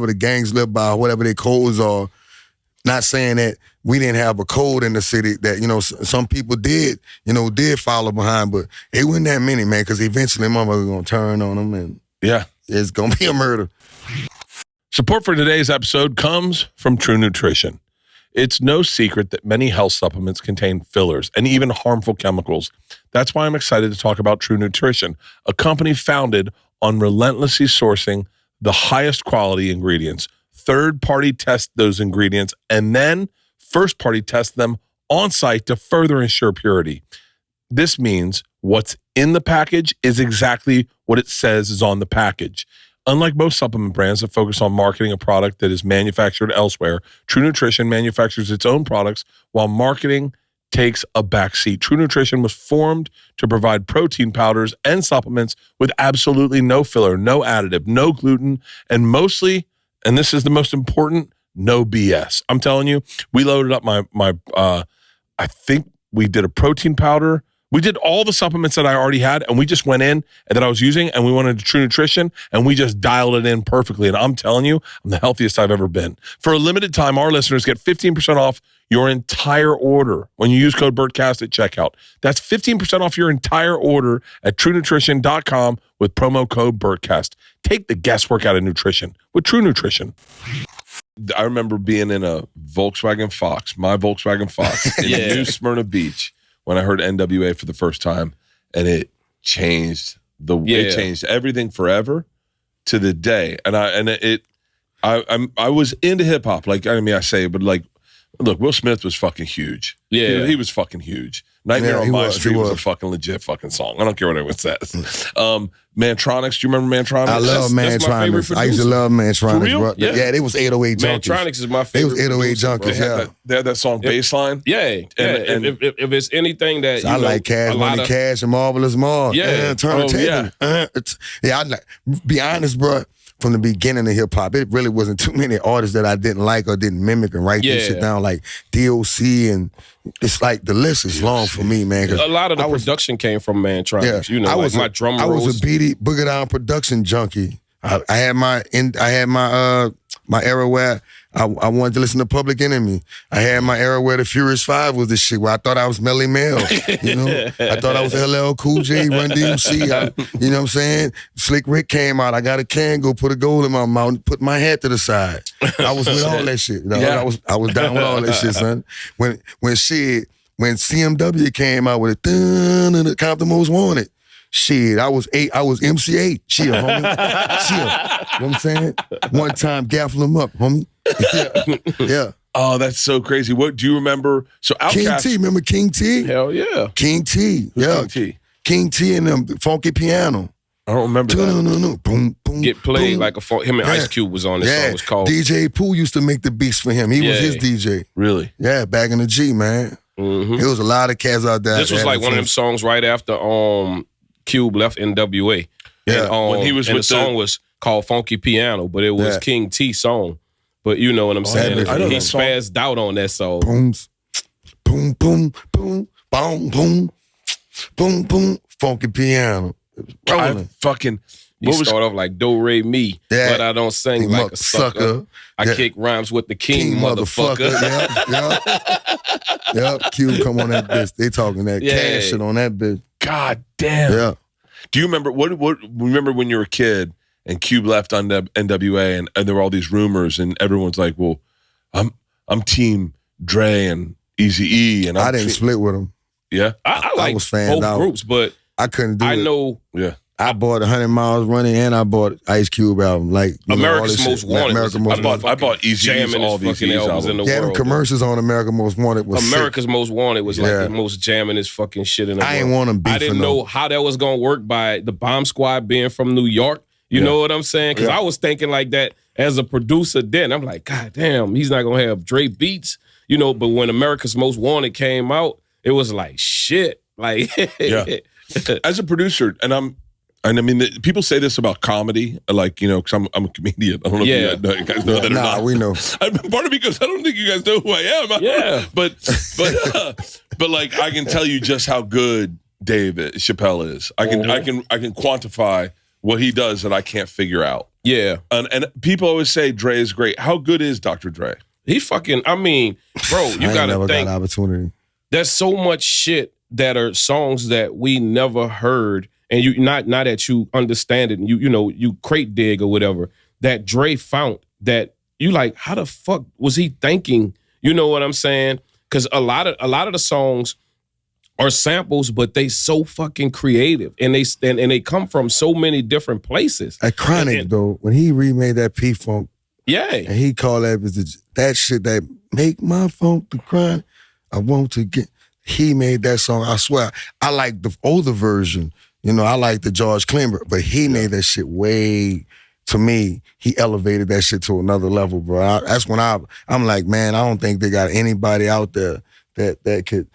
the gangs live by, whatever their codes are. Not saying that we didn't have a code in the city that, you know, some people did follow behind, but it wasn't that many, man, because eventually motherfuckers gonna turn on them and it's gonna be a murder. Support for today's episode comes from True Nutrition. It's no secret that many health supplements contain fillers and even harmful chemicals. That's why I'm excited to talk about True Nutrition, a company founded on relentlessly sourcing the highest quality ingredients, third-party test those ingredients, and then first-party test them on site to further ensure purity. This means what's in the package is exactly what it says is on the package. Unlike most supplement brands that focus on marketing a product that is manufactured elsewhere, True Nutrition manufactures its own products while marketing takes a backseat. True Nutrition was formed to provide protein powders and supplements with absolutely no filler, no additive, no gluten, and mostly, and this is the most important, no BS. I'm telling you, we loaded up my I think we did a protein powder. We did all the supplements that I already had, and we just went in and that I was using, and we went into True Nutrition, and we just dialed it in perfectly. And I'm telling you, I'm the healthiest I've ever been. For a limited time, our listeners get 15% off your entire order when you use code Bertcast at checkout. That's 15% off your entire order at TrueNutrition.com with promo code Bertcast. Take the guesswork out of nutrition with True Nutrition. I remember being in a Volkswagen Fox, my Volkswagen Fox, in New Smyrna Beach, when I heard NWA for the first time, and it changed it changed everything forever to the day. And I was into hip hop, like I say it, but like, look, Will Smith was fucking huge. Yeah, he was fucking huge. Nightmare on My Street was a fucking legit fucking song. I don't care what anyone says. Mantronics, do you remember Mantronics? I love Mantronics. I used to love Mantronics, bro. Yeah, they was 808 junkies. Mantronics is my favorite. They was 808 junkies, They had that song Baseline. And if it's anything that I like Cash Money Cash and Marvelous Marv. Turn the table. Be honest, bro. From the beginning of hip hop, it really wasn't too many artists that I didn't like or didn't mimic and write this shit down, like DOC, and it's like the list is long for me, man. A lot of the production came from Mantronics. You know, my drum rolls. I was a Boogie Down production junkie. I had my era where I wanted to listen to Public Enemy. I had my era where the Furious 5 was the shit, where I thought I was Melly Mel. You know? I thought I was LL Cool J, Run DMC. You know what I'm saying? Slick Rick came out. I got a can, go put a gold in my mouth, put my hat to the side. I was with all that shit. You know? I was down with all that shit, son. When when CMW came out with it, dun, and the Compton Most Wanted. Shit, I was MC8. Chill, homie. Chill. You know what I'm saying? One time gaffle him up, homie. Yeah. Oh, that's so crazy. What do you remember? So Outkast. King T, remember King T? Hell yeah. King T. Who's Yeah. King T? King T and them funky piano. I don't remember that. No. Boom, boom. Get played boom. like him and Ice Cube was on this song. It was called DJ Pooh used to make the beats for him. He was his DJ. Really? Yeah, back in the G, man. Mm-hmm. There was a lot of cats out there. This was like one of them songs right after Cube left NWA. Yeah. And, When he was and with the song was called Funky Piano, but it was King T's song. But you know what I'm saying? I know He that song. spazzed out on that song. Booms, boom, boom, boom, boom, boom, boom, boom, funky piano. I fucking. You start off like do re mi, but I don't sing like a sucker. I kick rhymes with the king motherfucker. Yep. Q come on that bitch. They talking that cash shit on that bitch. God damn. Yeah. Do you remember remember when you were a kid and Cube left on the NWA and there were all these rumors and everyone's like, well, I'm team Dre and Eazy-E and I didn't split with him. Yeah. I like was fanned both out. groups, but I couldn't do it. I know. Yeah. I bought 100 Miles Running and I bought Ice Cube album. Like America's Most Wanted. I bought Eazy-E's all these albums in the them world. commercials on America's Most Wanted was America's sick. Most Wanted was like the most jamming fucking shit in the world. I ain't want him beefing. I didn't know how that was gonna work by the Bomb Squad being from New York. You know what I'm saying? Because I was thinking like that as a producer then. I'm like, God damn, he's not gonna have Dre beats. You know, but when America's Most Wanted came out, it was like shit. Like As a producer, and I mean, people say this about comedy, like, you know, because I'm a comedian. I don't know if you guys know that or not. We know. Part of me because I don't think you guys know who I am. Yeah. But like, I can tell you just how good Chappelle is. I can quantify what he does that I can't figure out. Yeah. And people always say Dre is great. How good is Dr. Dre? He fucking, I mean, bro, you gotta never think. got opportunity. There's so much shit that are songs that we never heard. And you not that you understand it, and you know, you crate dig or whatever, that Dre found that you like, how the fuck was he thinking? You know what I'm saying? Because a lot of the songs are samples, but they so fucking creative, and they come from so many different places. At Chronic though, when he remade that P-Funk, and he called that shit that make my funk to cry, I want to get. He made that song. I swear, I like the older version. You know, I like the George Clinton, but he made that shit way, to me, he elevated that shit to another level, bro. That's when I'm like, man, I don't think they got anybody out there that could,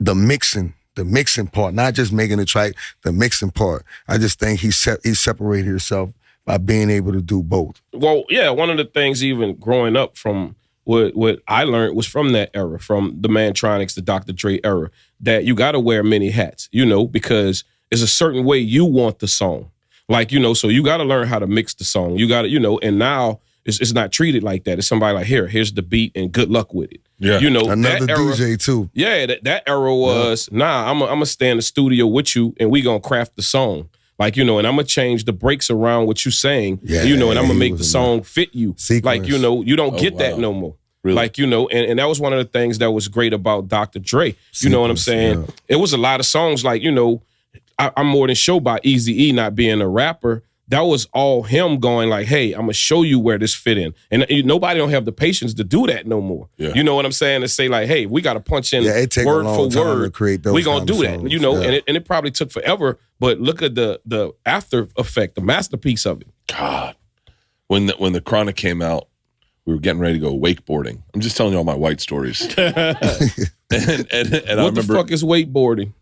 the mixing part, not just making the track, the mixing part. I just think he separated himself by being able to do both. Well, yeah, one of the things even growing up from what I learned was from that era, from the Mantronics, the Dr. Dre era, that you got to wear many hats, you know, because it's a certain way you want the song. Like, you know, so you got to learn how to mix the song. You got to, you know, and now it's not treated like that. It's somebody like, here's the beat and good luck with it. Yeah. You know, another that era, DJ too. Yeah, that era was, I'm going to stay in the studio with you and we going to craft the song. Like, you know, and I'm going to change the breaks around what you saying, you know, and I'm going to make the song fit you. Sequence. Like, you know, you don't get that no more. Really? Like, you know, and that was one of the things that was great about Dr. Dre. You know what I'm saying? Yeah. It was a lot of songs like, you know, I'm more than show by Eazy-E not being a rapper. That was all him going like, hey, I'm going to show you where this fit in. And nobody don't have the patience to do that no more. Yeah. You know what I'm saying? To say like, hey, we got to punch in it take word a long for time word. to create those we going to do that. songs. You know, Yeah. and it probably took forever, but look at the after effect, the masterpiece of it. God. When the Chronic came out, we were getting ready to go wakeboarding. I'm just telling you all my white stories. and I What the remember, fuck is wakeboarding?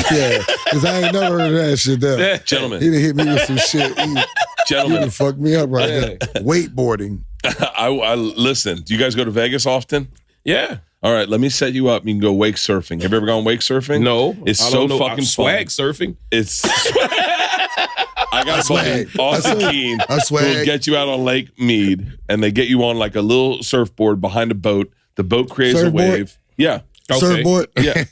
Yeah, because I ain't never heard of that shit there. gentlemen, He done hit me with some shit. He gentlemen, done fucked me up right there. Wakeboarding. I listen. Do you guys go to Vegas often? Yeah. All right, let me set you up. You can go wake surfing. Have you ever gone wake surfing? No. It's I so don't know. fucking swag fun. surfing. It's. I got a buddy, swag. Austin Keene, I who swag. will get you out on Lake Mead, and they get you on like a little surfboard behind a boat. The boat creates Surfboard? a wave. Yeah. Okay. Surfboard. Yeah.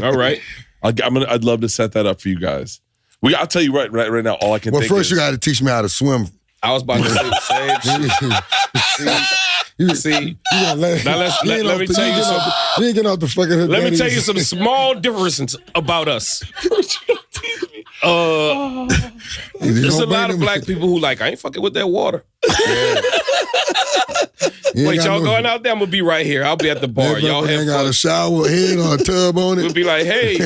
All right. I'd love to set that up for you guys. I'll tell you right now. All I can Well, think first is, you got to teach me how to swim. I was about to say the same shit. See, now let me tell you something. You ain't getting off the fucking hook. Let me tell you some small differences about us. There's a lot of black people who like, I ain't fucking with that water. Wait, y'all going out there? I'm gonna be right here. I'll be at the bar. Y'all have ain't fun. got a shower head or a tub on it. We'll be like, hey,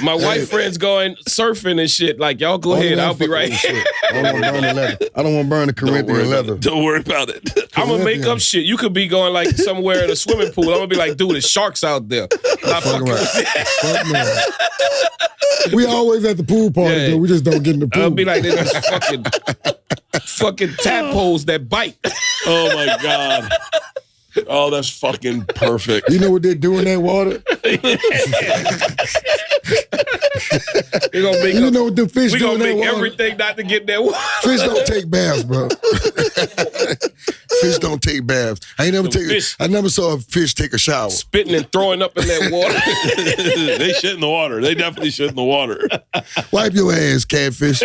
my white friend's going surfing and shit. Like, y'all go ahead. I'll be right here. I don't want to burn the leather. I don't want to burn the Corinthian leather. Don't worry about it. I'm gonna make up shit. You could be going like somewhere in a swimming pool. I'm gonna be like, dude, there's sharks out there. Not fucking with Fuck man. We always at the pool party, though. We just don't get in the pool. I'll be like, there's fucking tadpoles that bite. Oh my God. Oh, that's fucking perfect. You know what they do in that water? We're gonna make you know what the fish we do in gonna that make water? everything not to get that water. Fish don't take baths, bro. Fish don't take baths. I never saw a fish take a shower. Spitting and throwing up in that water. They shit in the water. They definitely shit in the water. Wipe your ass, catfish.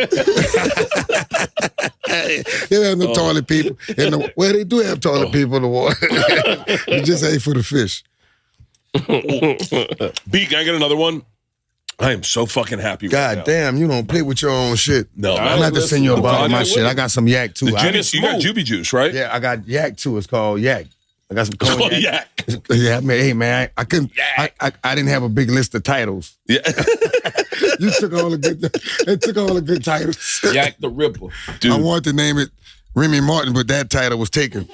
They have no toilet people. Well, they do have toilet people in the water. It just ain't for the fish. B, can I get another one? I am so fucking happy. God damn, you don't play with your own shit. No, I'm not to send you a bottle of my shit. I got some yak too. You got Juby juice, right? Yeah, I got yak too. It's called yak. I got some cognac. Yak. Yeah, hey man, I couldn't. I didn't have a big list of titles. Yeah. You took all the good. They took all the good titles. Yak the Ripper. Dude. I wanted to name it Remy Martin, but that title was taken.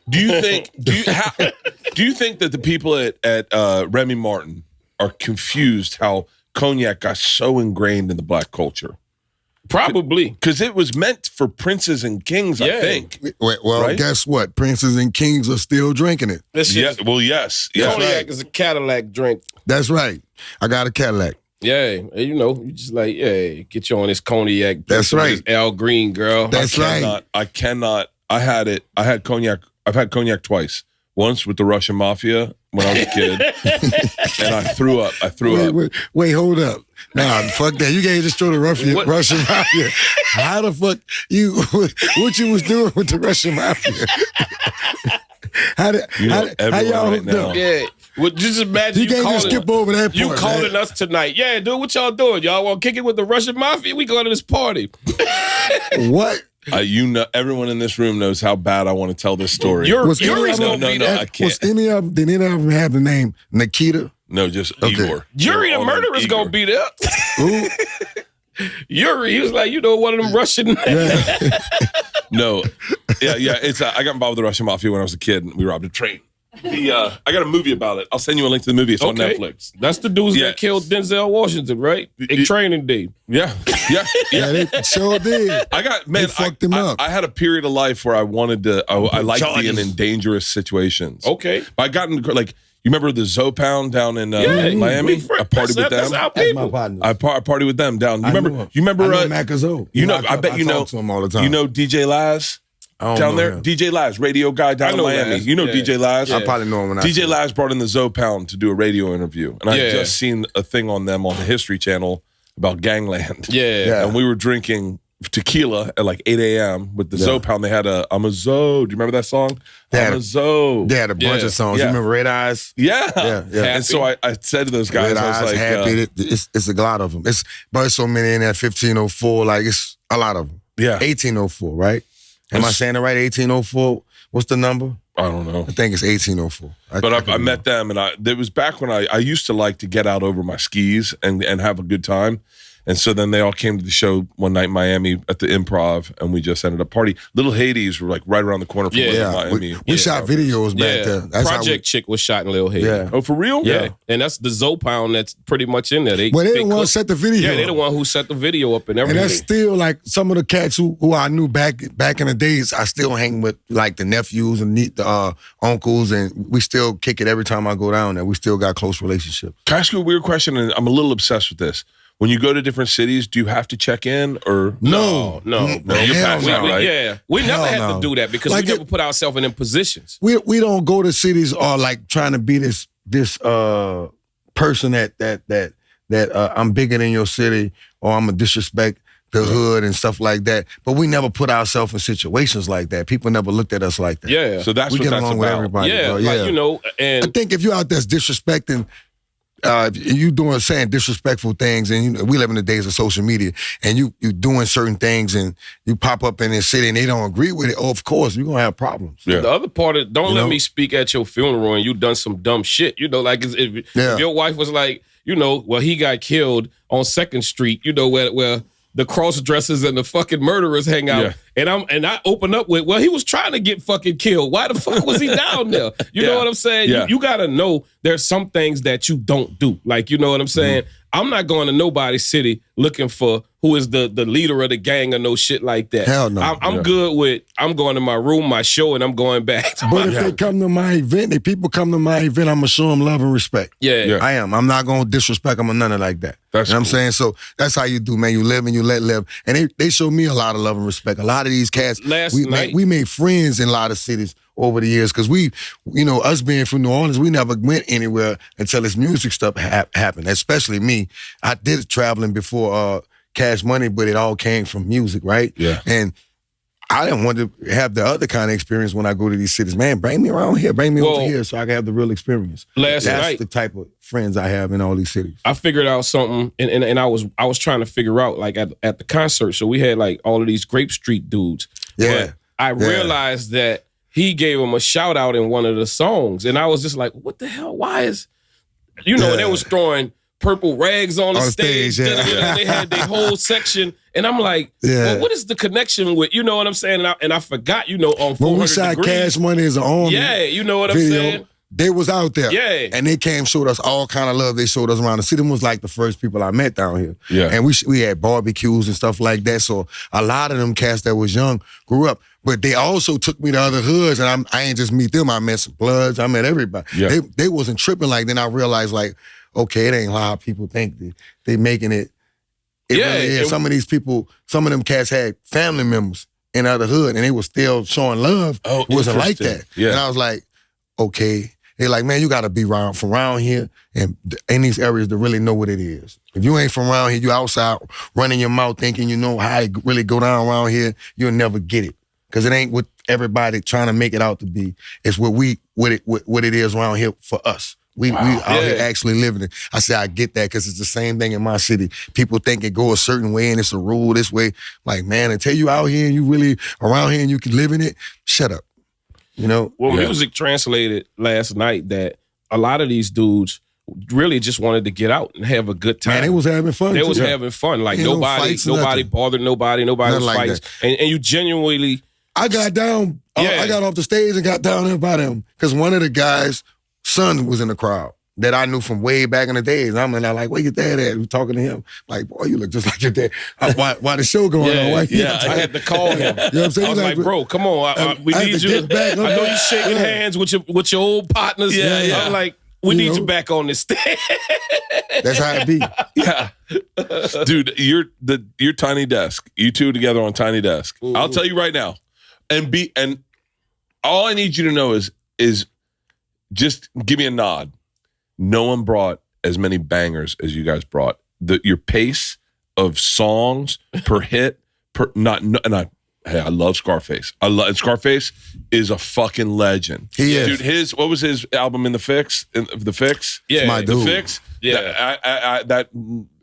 Do you think that the people at Remy Martin are confused how Cognac got so ingrained in the black culture? Probably. Because it was meant for princes and kings, I think. Well, right? Guess what? Princes and kings are still drinking it. Yes. Yes. Cognac is a Cadillac drink. That's right. I got a Cadillac. Yeah, you know, you just like, get you on this cognac. That's right. Al Green, girl. That's right. I cannot. I had cognac. I've had cognac twice. Once with the Russian mafia when I was a kid, and I threw up. Wait, hold up. Nah, fuck that. You can't just throw the Russian mafia. How the fuck what you was doing with the Russian mafia? How y'all hooked up? Yeah. Well, just imagine you can't just skip over that part. You calling us tonight. Yeah, dude, what y'all doing? Y'all want to kick it with the Russian mafia? We going to this party. What? You know, everyone in this room knows how bad I want to tell this story. Yuri's no, I can't. Did any of them have the name Nikita? No, just Igor. Yuri the murderer's gonna be there. Who? Yuri, he was like, one of them Russian. No, yeah. It's I got involved with the Russian mafia when I was a kid, and we robbed a train. I got a movie about it. I'll send you a link to the movie. It's on Netflix. That's the dudes that killed Denzel Washington, right? In Training Day. Yeah. They sure did. They fucked him up. I had a period of life where I wanted to. I liked being in dangerous situations. Okay, I got into you remember the Zopound down in Miami? I partied with them. That's my partner. I partied with them down. You remember? I know Mac Zo. I bet you know. To him all the time. You know DJ Laz down there. Him. DJ Laz, radio guy down in Miami. Laz. You know DJ Laz. I probably know him. When DJ Laz brought in the Zopound to do a radio interview, and I had just seen a thing on them on the History Channel about gangland. Yeah. And we were drinking tequila at like 8 a.m. with the Zopound. They had I'm a Zo. Do you remember that song? I'm a Zo. They had a bunch of songs. You remember Red Eyes? Yeah. Yeah. And so I said to those guys, Red I was Eyes, like, Happy. It's a lot of them. But so many in that 1504. Like it's a lot of them. Yeah. 1804, right? Am I saying it right? 1804. What's the number? I don't know. I think it's 1804. But I met them, and it was back when I used to like to get out over my skis and have a good time. And so then they all came to the show one night in Miami at the Improv, and we just ended up partying. Little Hades were like right around the corner from Miami. We shot videos back there. That's Project Chick was shot in Little Hades. Yeah. Oh, for real? Yeah. And that's the Zopound that's pretty much in there. They the one who set the video. Yeah, they're the one who set the video up and everything. And that's still like some of the cats who I knew back in the days. I still hang with like the nephews and the uncles, and we still kick it every time I go down there. We still got close relationships. Can I ask you a weird question? And I'm a little obsessed with this. When you go to different cities, do you have to check in or no? You're passing out, right? Yeah, we never had to do that because we never put ourselves in them positions. We don't go to cities or like trying to be this person that I'm bigger than your city or I'm a disrespect the hood and stuff like that. But we never put ourselves in situations like that. People never looked at us like that. Yeah. So that's we what get that's along about. with everybody. Yeah, bro. like, you know, and I think if you're out there disrespecting, you saying disrespectful things, and you know, we live in the days of social media, and you doing certain things, and you pop up in this city and they don't agree with it. Oh, of course, you're gonna have problems. Yeah. the other part of don't You let know? me speak at your funeral and you done some dumb shit. You know, like if your wife was like, you know, well, he got killed on 2nd Street, you know, where the cross dressers and the fucking murderers hang out. Yeah. And I open up with, well, he was trying to get fucking killed. Why the fuck was he down there? You know what I'm saying? Yeah. You gotta know there's some things that you don't do. Like, you know what I'm saying? I'm not going to nobody's city looking for who is the leader of the gang or no shit like that. Hell no. I'm good with, I'm going to my room, my show, and I'm going back to But my if they come to my event, if people come to my event, I'm gonna show them love and respect. Yeah. I am. I'm not gonna disrespect them or nothing like that. That's you know what I'm cool. saying? So that's how you do, man. You live and you let live. And they show me a lot of love and respect. A lot of these cats, Last we night- made friends in a lot of cities over the years because we, you know, us being from New Orleans, we never went anywhere until this music stuff happened. Especially me. I did traveling before Cash Money, but it all came from music, right? Yeah. And I didn't want to have the other kind of experience when I go to these cities. Man, bring me around here, bring me over here so I can have the real experience. Last That's night- the type of friends I have in all these cities. I figured out something, and I was trying to figure out, like, at the concert. So we had, like, all of these Grape Street dudes. Yeah. But I realized that he gave him a shout out in one of the songs, and I was just like, what the hell? Why is, you know, and they was throwing purple rags on the stage. yeah. And they had their whole section, and I'm like, well, what is the connection with, you know what I'm saying? And I forgot, you know, on 400 When we shot degrees. Cash Money as an army Yeah, you know what I'm video, saying? they was out there. Yeah. And they came, showed us all kind of love. They showed us around the city. Them was like the first people I met down here. Yeah. And we had barbecues and stuff like that. So a lot of them cats that was young grew up. But they also took me to other hoods, and I ain't just meet them. I met some Bloods. I met everybody. Yeah. They wasn't tripping. Like, then I realized, like, okay, it ain't how people think. They making it. It Yeah, really is. it- Some of these people, some of them cats had family members in the other hood, and they was still showing love. Oh, It wasn't like interesting. that. Yeah. And I was like, okay. They're like, man, you got to be from around here and in these areas to really know what it is. If you ain't from around here, you outside running your mouth thinking you know how to really go down around here, you'll never get it. Because it ain't what everybody trying to make it out to be. It's what it is around here for us. We out here actually living it. I say I get that because it's the same thing in my city. People think it go a certain way and it's a rule this way. Like, man, until you out here and you really around here and you can live in it, shut up. You know? Well, music translated last night that a lot of these dudes really just wanted to get out and have a good time. Man, they was having fun. They too. was having fun. Like Ain't no nobody fights, nothing. bothered nobody. Nobody Nothing was like fighting. And you genuinely, I got down. Yeah. I got off the stage and got down there by them because one of the guys' son was in the crowd that I knew from way back in the days. And I'm like, where your dad at? We talking to him. Like, boy, you look just like your dad. Why the show going on? Why I had to call him. You know what I'm saying? I was like, bro, come on. We I had need to you. get back. I know you shaking hands with your old partners. Yeah. I'm like, we need know? you back on this stage. That's how it be. Yeah. Dude, your Tiny Desk. You two together on Tiny Desk. Ooh. I'll tell you right now. And all I need you to know is just give me a nod. No one brought as many bangers as you guys brought. Your pace of songs per hit, hey, I love Scarface. Scarface is a fucking legend. He is. Dude, what was his album in The Fix? The Fix? Yeah. my The dude. Fix? Yeah. That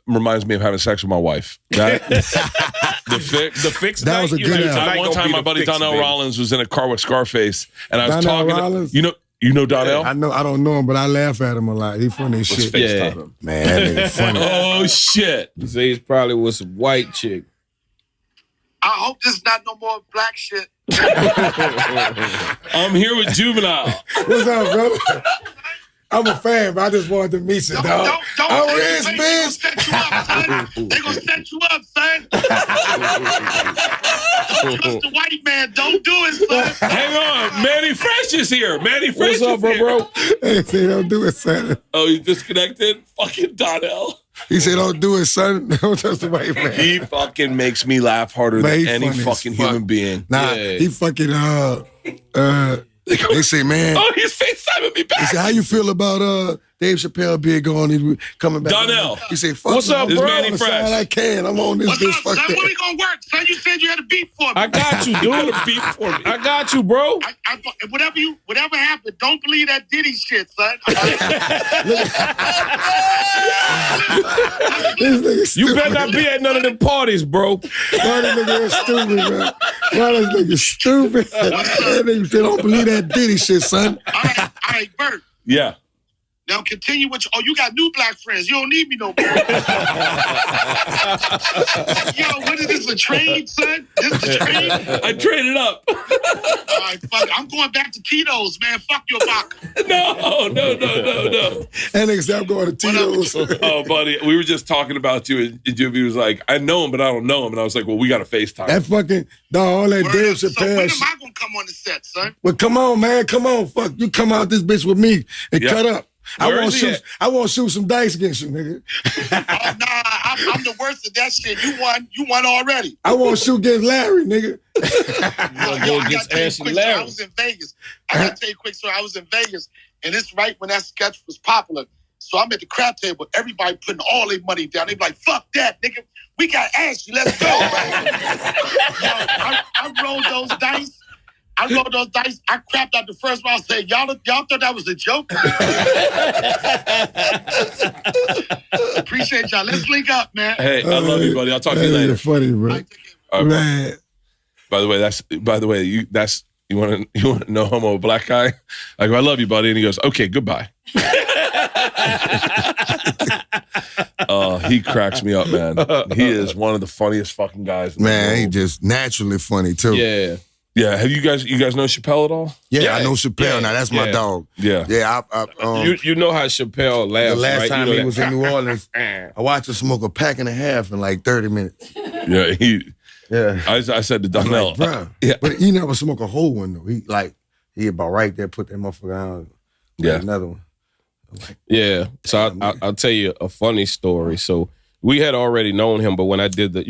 reminds me of having sex with my wife. The Fix. The Fix That night, was a you good know, album. tonight One gonna time be my the buddy Fix, Donnell baby. Rawlings was in a car with Scarface, and I was Donnell talking Rawlings? to, you know Donnell? I know. I don't know him, but I laugh at him a lot. He funny as shit. FaceTime him. Man, that nigga funny. Oh shit. He said he's probably with some white chick. I hope this is not no more black shit. I'm here with Juvenile. What's up, brother? I'm a fan, but I just wanted to meet you, dog. I'm rich, bitch. They gonna set you up, son. Trust the white man. Don't do it, son. Hang on. Mannie Fresh is here. Mannie Fresh What's up, is here. bro? He said, don't do it, son. Oh, you disconnected? Fucking Donnell. He said, don't do it, son. Don't trust the white man. He fucking makes me laugh harder Man, than he any funny as fucking fuck. human being. Nah, Yeah. he fucking, they say, man, Oh, he's FaceTiming me he back. said, how you feel about Dave Chappelle beard going. He's coming back. Donnell. He said, fuck What's up, I'm bro? on the side I can. I'm on this What's bitch. up, Fuck son? that. When we gonna work, son? You said you had a beat for me. I got you, dude. I got you, bro. Whatever happened, don't believe that Diddy shit, son. This nigga stupid. You better not be at none of them parties, bro. Why this nigga is stupid, man? Why this nigga stupid? That nigga said, don't believe that Diddy shit, son. All right, Bert. Yeah. Now continue with you. Oh, you got new black friends. You don't need me no more. Yo, what is this, a trade, son? This is a trade? I traded up. All right, fuck it. I'm going back to Tito's, man. Fuck your vodka. No. That nigga said, I'm going to Tito's. Oh, buddy, we were just talking about you, and Juvie was like, I know him, but I don't know him. And I was like, well, we got to FaceTime. That fucking, dog, all that Word Dave up. So when Chappelle am shit. I going to come on the set, son? Well, come on, man. Come on. Fuck. You come out this bitch with me and Yeah. cut up. Where is he at? I want to shoot some dice against you, nigga. Oh, nah, I'm the worst at that shit. You won already. I want to shoot against Larry, nigga. Yo, I got to tell you a quick story. I was in Vegas. I got to tell you a quick story. I was in Vegas, and it's right when that sketch was popular. So I'm at the crap table. Everybody putting all their money down. They be like, fuck that, nigga. We got Ashley. Let's go. Right? Yo, I rolled those dice. I crapped out the first round. I said, y'all thought that was a joke? Appreciate y'all. Let's link up, man. Hey, I love you, buddy. I'll talk to you later. You're funny, bro. All right, take care. All right, bro. Man. By the way, you want to know homo black guy? I go, I love you, buddy, and he goes, okay, goodbye. He cracks me up, man. He is one of the funniest fucking guys in the Man, he world. just naturally funny, too. Yeah. Yeah, have you guys know Chappelle at all? Yeah, I know Chappelle now. That's my yeah. dog. Yeah. Yeah, You know how Chappelle laughs, the last right? time you know he that. was in New Orleans, I watched him smoke a pack and a half in like 30 minutes. Yeah, Yeah. I said to Donnell, Like, bro. yeah. But he never smoked a whole one, though. He about right there, put that motherfucker down. Yeah. Another one. Yeah. So I'll tell you a funny story. So we had already known him, but when I did the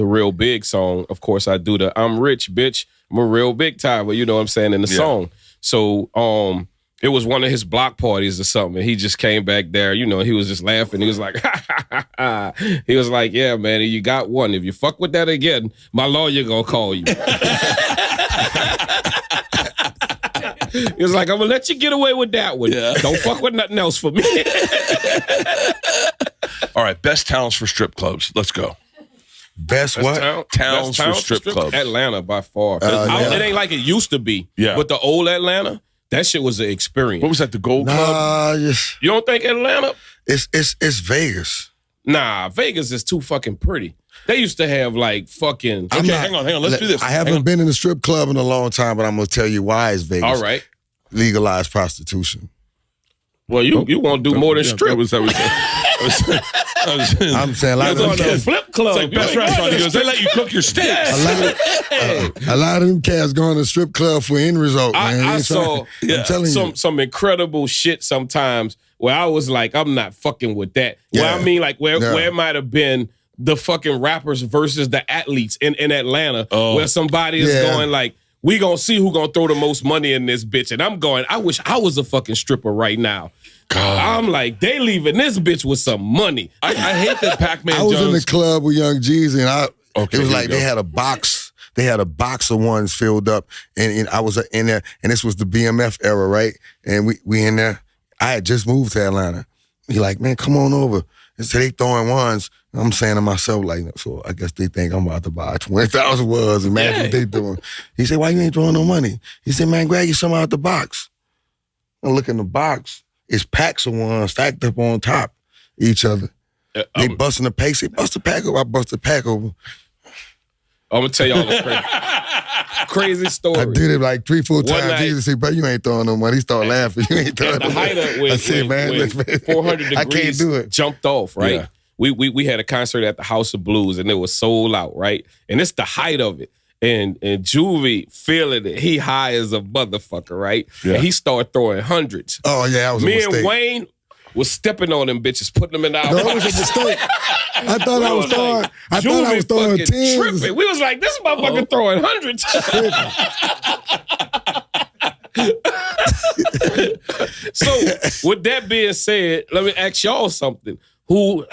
Real Big song, of course I do the I'm rich, bitch. I'm a real big timer, you know what I'm saying, in the song. So it was one of his block parties or something. And he just came back there, he was just laughing. He was like, ha, ha, ha, ha. He was like, yeah, man, you got one. If you fuck with that again, my lawyer gonna call you. He was like, I'm gonna let you get away with that one. Yeah. Don't fuck with nothing else for me. All right, best towns for strip clubs. Let's go. Best what? Towns for strip clubs. Atlanta by far. yeah. It ain't like it used to be. Yeah. But the old Atlanta, that shit was an experience. What was that, the Gold Club? Nah, just, You don't think Atlanta? it's Vegas. Nah, Vegas is too fucking pretty. They used to have like fucking. Okay, hang on. Let's do this. I haven't been in a strip club in a long time, but I'm gonna tell you why it's Vegas. All right. Legalized prostitution. Well, you want to do more than strip. I'm saying I'm saying a lot of them on the cats, flip club. It's like best You ain't restaurant. going He to goes, they let you cook your steaks. a lot of them cats going to strip club for end result, man. I saw I'm telling you. some incredible shit sometimes where I was like, I'm not fucking with that. Yeah. Well, I mean, like where Yeah. it might have been the fucking rappers versus the athletes in Atlanta, where somebody is Yeah. going like, we gonna see who gonna throw the most money in this bitch. And I'm going, I wish I was a fucking stripper right now. I'm like, they leaving this bitch with some money. I hate that Pac-Man I was in the Jones. club with Young Jeezy, and Okay, it was here like you go. they had a box. They had a box of ones filled up, and I was in there, and this was the BMF era, right? And we in there. I had just moved to Atlanta. He like, man, come on over. And so they throwing ones. I'm saying to myself, like, so I guess they think I'm about to buy 20,000 ones. Imagine what they doing. He said, why you ain't throwing no money? He said, man, grab you some out the box. I look in the box. It's packs of ones stacked up on top of each other. They busting the pace. They bust the pack over. I bust the pack over. I'm gonna tell y'all a crazy story. I did it like 3-4 times. night- Jesus said, bro, you ain't throwing no money. He started laughing. You ain't throwing At the no height money. of when, I said, man, when look, man, 400 degrees I can't do it. jumped off, right? Yeah. We had a concert at the House of Blues and it was sold out, right? And it's the height of it. And Juvie feeling it. He high as a motherfucker, right? Yeah. And he started throwing hundreds. Oh, yeah, that was a Me mistake. and Wayne was stepping on them bitches, putting them in our No, it was a mistake. I thought I was throwing, Juvie throwing fucking tens. tripping. We was like, this motherfucker throwing hundreds. So with that being said, let me ask y'all something. Who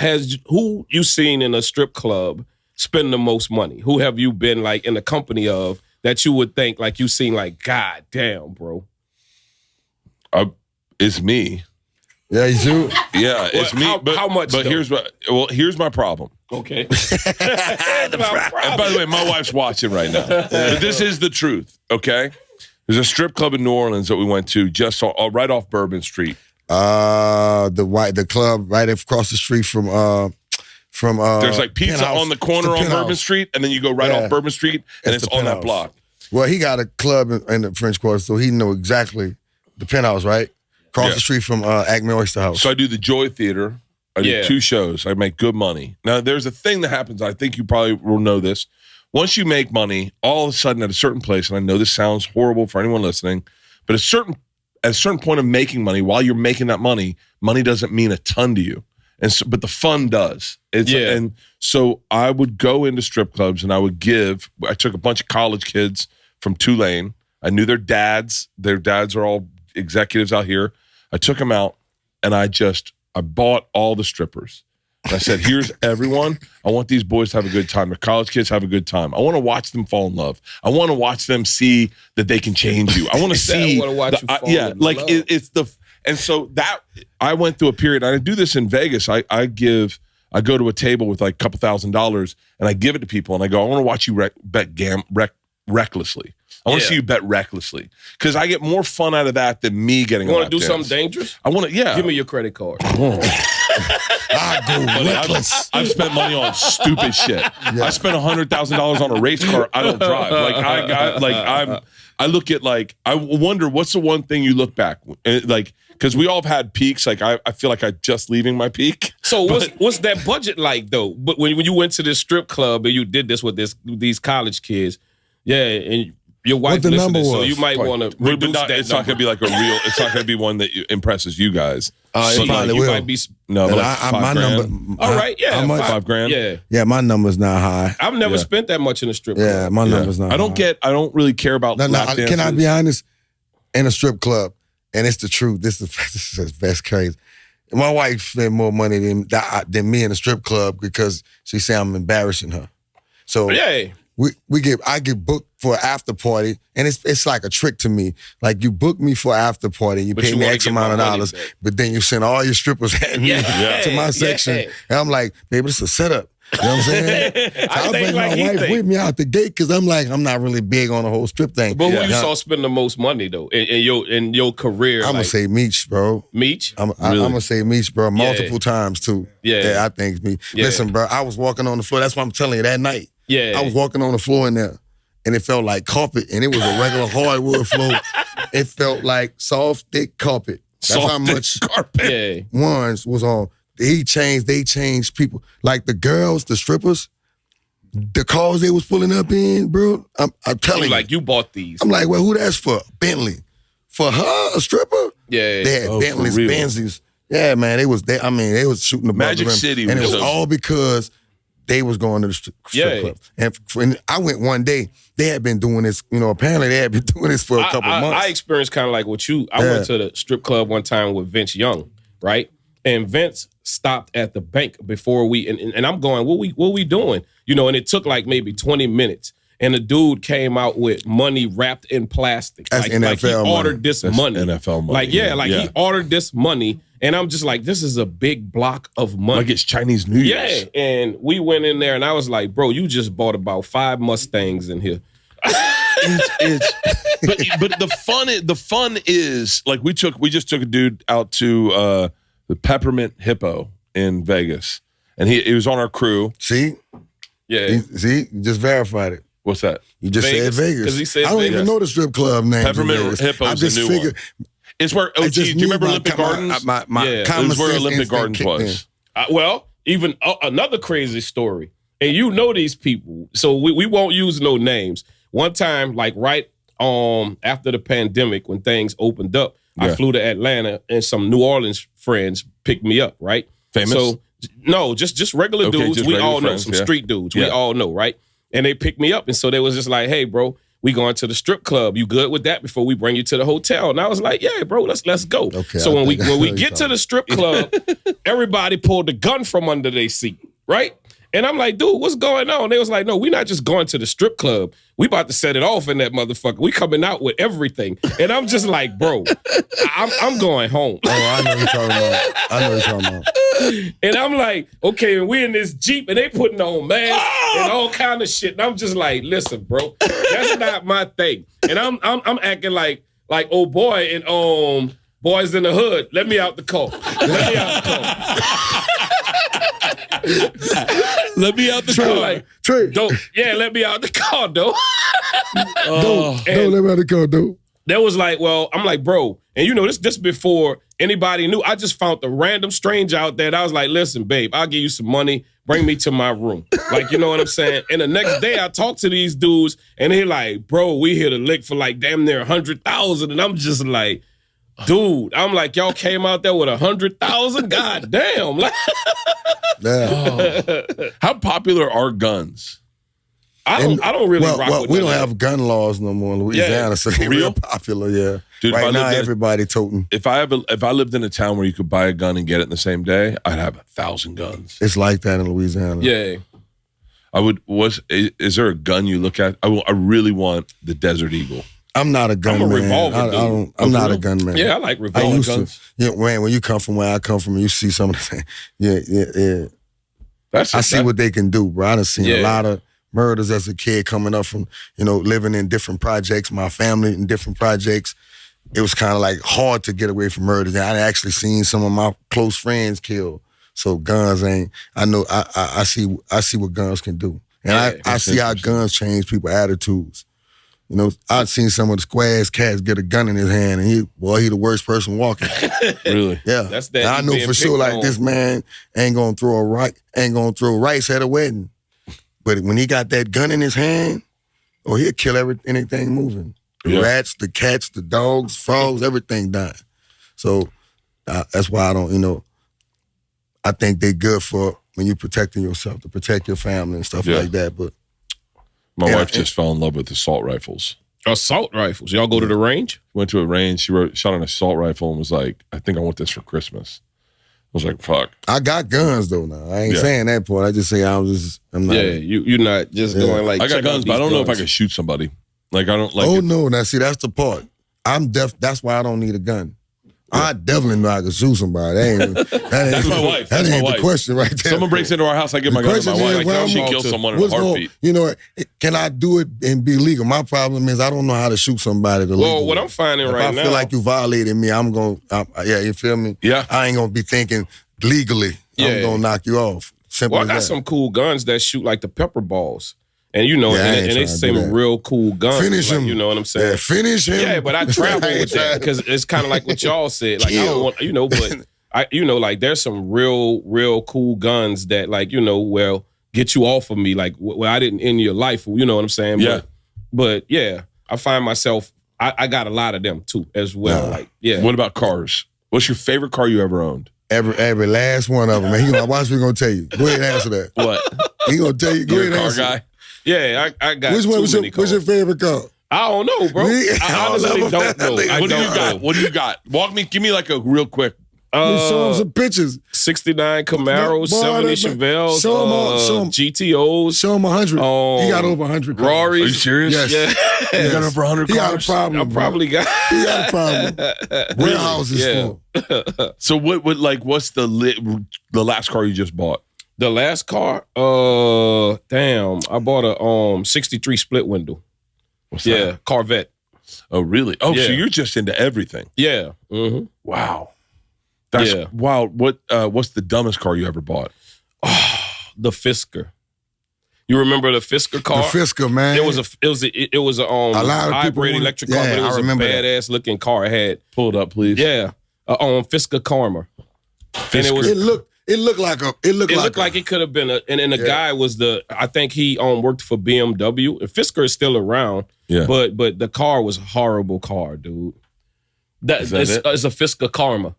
you seen in a strip club spend the most money? Who have you been like in the company of that you would think like you seen like, God damn, bro? It's me. Yeah, you do. Yeah, it's me. How much? But though? here's my problem. Okay. And by the way, my wife's watching right now. But this is the truth. Okay, there's a strip club in New Orleans that we went to just right off Bourbon Street. The club right across the street from there's like pizza Penthouse. on the corner on Bourbon Street, and then you go right off Bourbon Street, and it's on that block. Well, he got a club in the French Quarter, so he know exactly the Penthouse, right? Across the street from Acme Oyster House. So I do the Joy Theater. I do 2 shows. I make good money. Now, there's a thing that happens. I think you probably will know this. Once you make money, all of a sudden at a certain place, and I know this sounds horrible for anyone listening, but at a certain point of making money, while you're making that money doesn't mean a ton to you. But the fun does. And so I would go into strip clubs and I took a bunch of college kids from Tulane. I knew their dads. Their dads are all executives out here. I took them out and I bought all the strippers. And I said, here's everyone. I want these boys to have a good time. The college kids have a good time. I want to watch them fall in love. I want to watch them see that they can change you. I want to see. It's the. And so that I went through a period. I do this in Vegas. I go to a table with like a couple $1,000 and I give it to people and I go, I want to watch you bet recklessly. I want to see you bet recklessly because I get more fun out of that than me getting. You want to do something dangerous? I want to. Yeah. Give me your credit card. I've spent money on stupid shit. Yeah. I spent $100,000 on a race car. I don't drive. I look at I wonder what's the one thing you look back because we all have had peaks. Like I feel like I'm just leaving my peak. So what's that budget like though? But when you went to this strip club and you did this with these college kids, and your wife listening, so you might want to reduce that. It's not going to be like a real. It's not going to be one that impresses you guys. It probably will. Might be no, like my number. All right, yeah, $5,000. Yeah, my number's not high. I've never spent that much in a strip club. Yeah, my number's not. I don't really care about. Can I be honest? In a strip club, and it's the truth. This is that's crazy. My wife spent more money than me in a strip club because she say I'm embarrassing her. So yeah. I get booked for an after party, and it's like a trick to me. Like you book me for an after party, you pay me X amount of dollars, but then you send all your strippers at me to my section, and I'm like, baby, this is a setup. You know what I'm saying? So I bring my wife with me out the gate because I'm not really big on the whole strip thing. But who you saw spend the most money though in your career? I'm gonna say Meech, bro. Meech? I'm gonna say Meech, bro, multiple times too. Yeah, I think Meech. Yeah. Listen, bro, I was walking on the floor. That's what I'm telling you that night. Yeah, I was walking on the floor in there, and it felt like carpet, and it was a regular hardwood floor. It felt like soft, thick carpet. That's how much carpet ones was on. They changed people. Like the girls, the strippers, the cars they was pulling up in, bro. I'm telling you. Like you bought these. I'm like, well, who that's for? Bentley. For her, a stripper? Yeah. They had Bentleys, Benzes. Yeah, man. They was shooting the Magic City. And it was all because they was going to the strip club. And I went one day. They had been doing this, apparently they had been doing this for a couple months. I experienced kind of like what you, I went to the strip club one time with Vince Young, right? And Vince stopped at the bank before and I'm going, what we doing? And it took like maybe 20 minutes. And the dude came out with money wrapped in plastic. That's NFL like he ordered this money. NFL money. He ordered this money. And I'm just like, this is a big block of money. Like it's Chinese New Year's. Yeah. And we went in there and I was like, bro, you just bought about 5 Mustangs in here. But the fun is like we just took a dude out to the Peppermint Hippo in Vegas. And he was on our crew. See? Yeah. You just verified it. What's that? You just said Vegas. Because he said I don't even know the strip club name. Peppermint Hippo's the new one. It's where do you remember Olympic Gardens? It's where Olympic Gardens was. Even another crazy story. And you know these people, so we won't use no names. One time, like right after the pandemic, when things opened up, I flew to Atlanta and some New Orleans friends picked me up, right? Famous? So, no, just regular dudes. Just we regular all know, friends, some street dudes. We all know, right? And they picked me up. And so they was just like, hey, bro, we going to the strip club. You good with that before we bring you to the hotel? And I was like, yeah, bro, let's go. Okay, so when we get to the strip club, everybody pulled the gun from under their seat, right? And I'm like, dude, what's going on? They was like, no, we're not just going to the strip club. We about to set it off in that motherfucker. We coming out with everything. And I'm just like, bro, I'm going home. Oh, I know what you're talking about. And I'm like, okay, and we in this Jeep and they putting on masks and all kind of shit. And I'm just like, listen, bro, that's not my thing. And I'm acting like old boy and Boys in the Hood. Let me out the car. Let me out the car. Let me out the car. Like, let me out the car, though. Don't let me out the car, though. That was like, well, I'm like, bro, and you know, this before anybody knew. I just found a random stranger out there. I was like, listen, babe, I'll give you some money. Bring me to my room. Like, you know what I'm saying? And the next day I talked to these dudes and they're like, bro, we hit a lick for like damn near 100,000. And I'm just like, dude, I'm like, y'all came out there with 100,000? God damn. How popular are guns? I don't really rock with we don't have gun laws no more in Louisiana, so they're real popular, yeah. Dude, right now, everybody toting. If I lived in a town where you could buy a gun and get it in the same day, I'd have 1,000 guns. It's like that in Louisiana. Yeah. Is there a gun you look at? I really want the Desert Eagle. I'm not a gunman. I'm not a gunman. Yeah, I like revolver guns. Man, when you come from where I come from, you see some of the things. Yeah. I see what they can do, bro. I done seen a lot of murders as a kid coming up from, living in different projects, my family in different projects. It was kind of like hard to get away from murders. And I actually seen some of my close friends killed. So guns ain't, I see what guns can do. And I see how guns change people's attitudes. I've seen some of the squares cats get a gun in his hand, and he the worst person walking. Really? Yeah. That's that. And I know for sure, like, this man ain't gonna throw rice at a wedding, but when he got that gun in his hand, he'll kill anything moving. The rats, the cats, the dogs, frogs, everything dying. So that's why I don't. I think they good for when you protecting yourself, to protect your family and stuff like that, but. My wife just fell in love with assault rifles. Assault rifles? Y'all go to the range? Went to a range. She shot an assault rifle and was like, I think I want this for Christmas. I was like, fuck. I got guns, though, now. I ain't saying that part. I just say I'm not. Yeah, you're not just going like, I got guns, but I don't know if I can shoot somebody. Like, I don't like Oh, no. Now, see, that's the part. That's why I don't need a gun. I definitely know I can shoot somebody. That's my wife. That ain't the question right there. Someone breaks into our house, I give my gun to my wife. Like, she kills someone in a heartbeat. Can I do it and be legal? My problem is I don't know how to shoot somebody to legal. Well, what I'm finding right now. I feel like you violated me, I'm going to, you feel me? Yeah. I ain't going to be thinking legally. I'm going to knock you off. Simple as I got that. some cool guns that shoot like the pepper balls. And and they seem real cool guns. Finish him. You know what I'm saying? Yeah, finish him. Yeah, but I travel with that because it's kind of like what y'all said. Like, I don't want, but like there's some real cool guns that get you off of me. Like, well, I didn't end your life. You know what I'm saying? Yeah. But yeah, I find myself, I got a lot of them too as well. What about cars? What's your favorite car you ever owned? Every last one of them, man. Watch me gonna tell you. Go ahead and answer that. What? He gonna tell you. Go ahead and answer. Car guy? Yeah, I got Which one was your favorite car? I don't know, bro. I honestly don't know. What do you got? What do you got? Give me like a real quick. Show him some pictures. 69 Camaro, 70 Chevelles, show him GTOs. Show him 100. He got over 100 cars. Rory's. Are you serious? Yes. You got over 100 cars? He got a problem. I probably got. He got a problem. Warehouses full. So what's the last car you just bought? The last car? Damn. I bought a 63 split window. What's that? Corvette. Oh, really? Oh, Yeah. so you're just into everything. Yeah. Mm-hmm. Wow. That's wild. What's the dumbest car you ever bought? The Fisker. You remember the Fisker car? The Fisker, man. It was a hybrid electric car, but it was a badass looking car. It had Pull it up, please. a Fisker Karma. And It looked like it could have been the guy was I think he worked for BMW. And Fisker is still around. Yeah. But the car was a horrible car, dude. It's a Fisker Karma.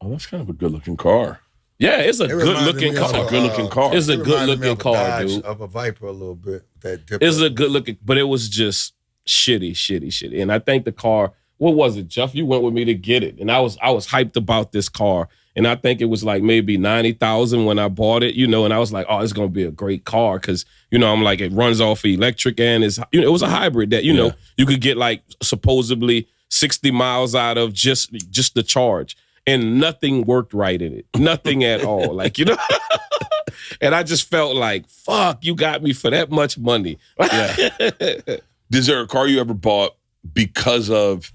Oh, that's kind of a good-looking car. Yeah, it's a good-looking car. It's a good-looking car. It's a good-looking car, Dodge, dude. of a Viper a little bit. That dip It's a good-looking, but it was just shitty. And I think the car, what was it, Jeff? You went with me to get it. And I was hyped about this car. And I think it was like maybe 90,000 when I bought it, and I was like, oh, it's going to be a great car. Cause, I'm like, it runs off electric and it was a hybrid that, you could get like supposedly 60 miles out of just the charge. And nothing worked right in it. Nothing at all. Like, and I just felt like, fuck, you got me for that much money. Yeah. Is there a car you ever bought because of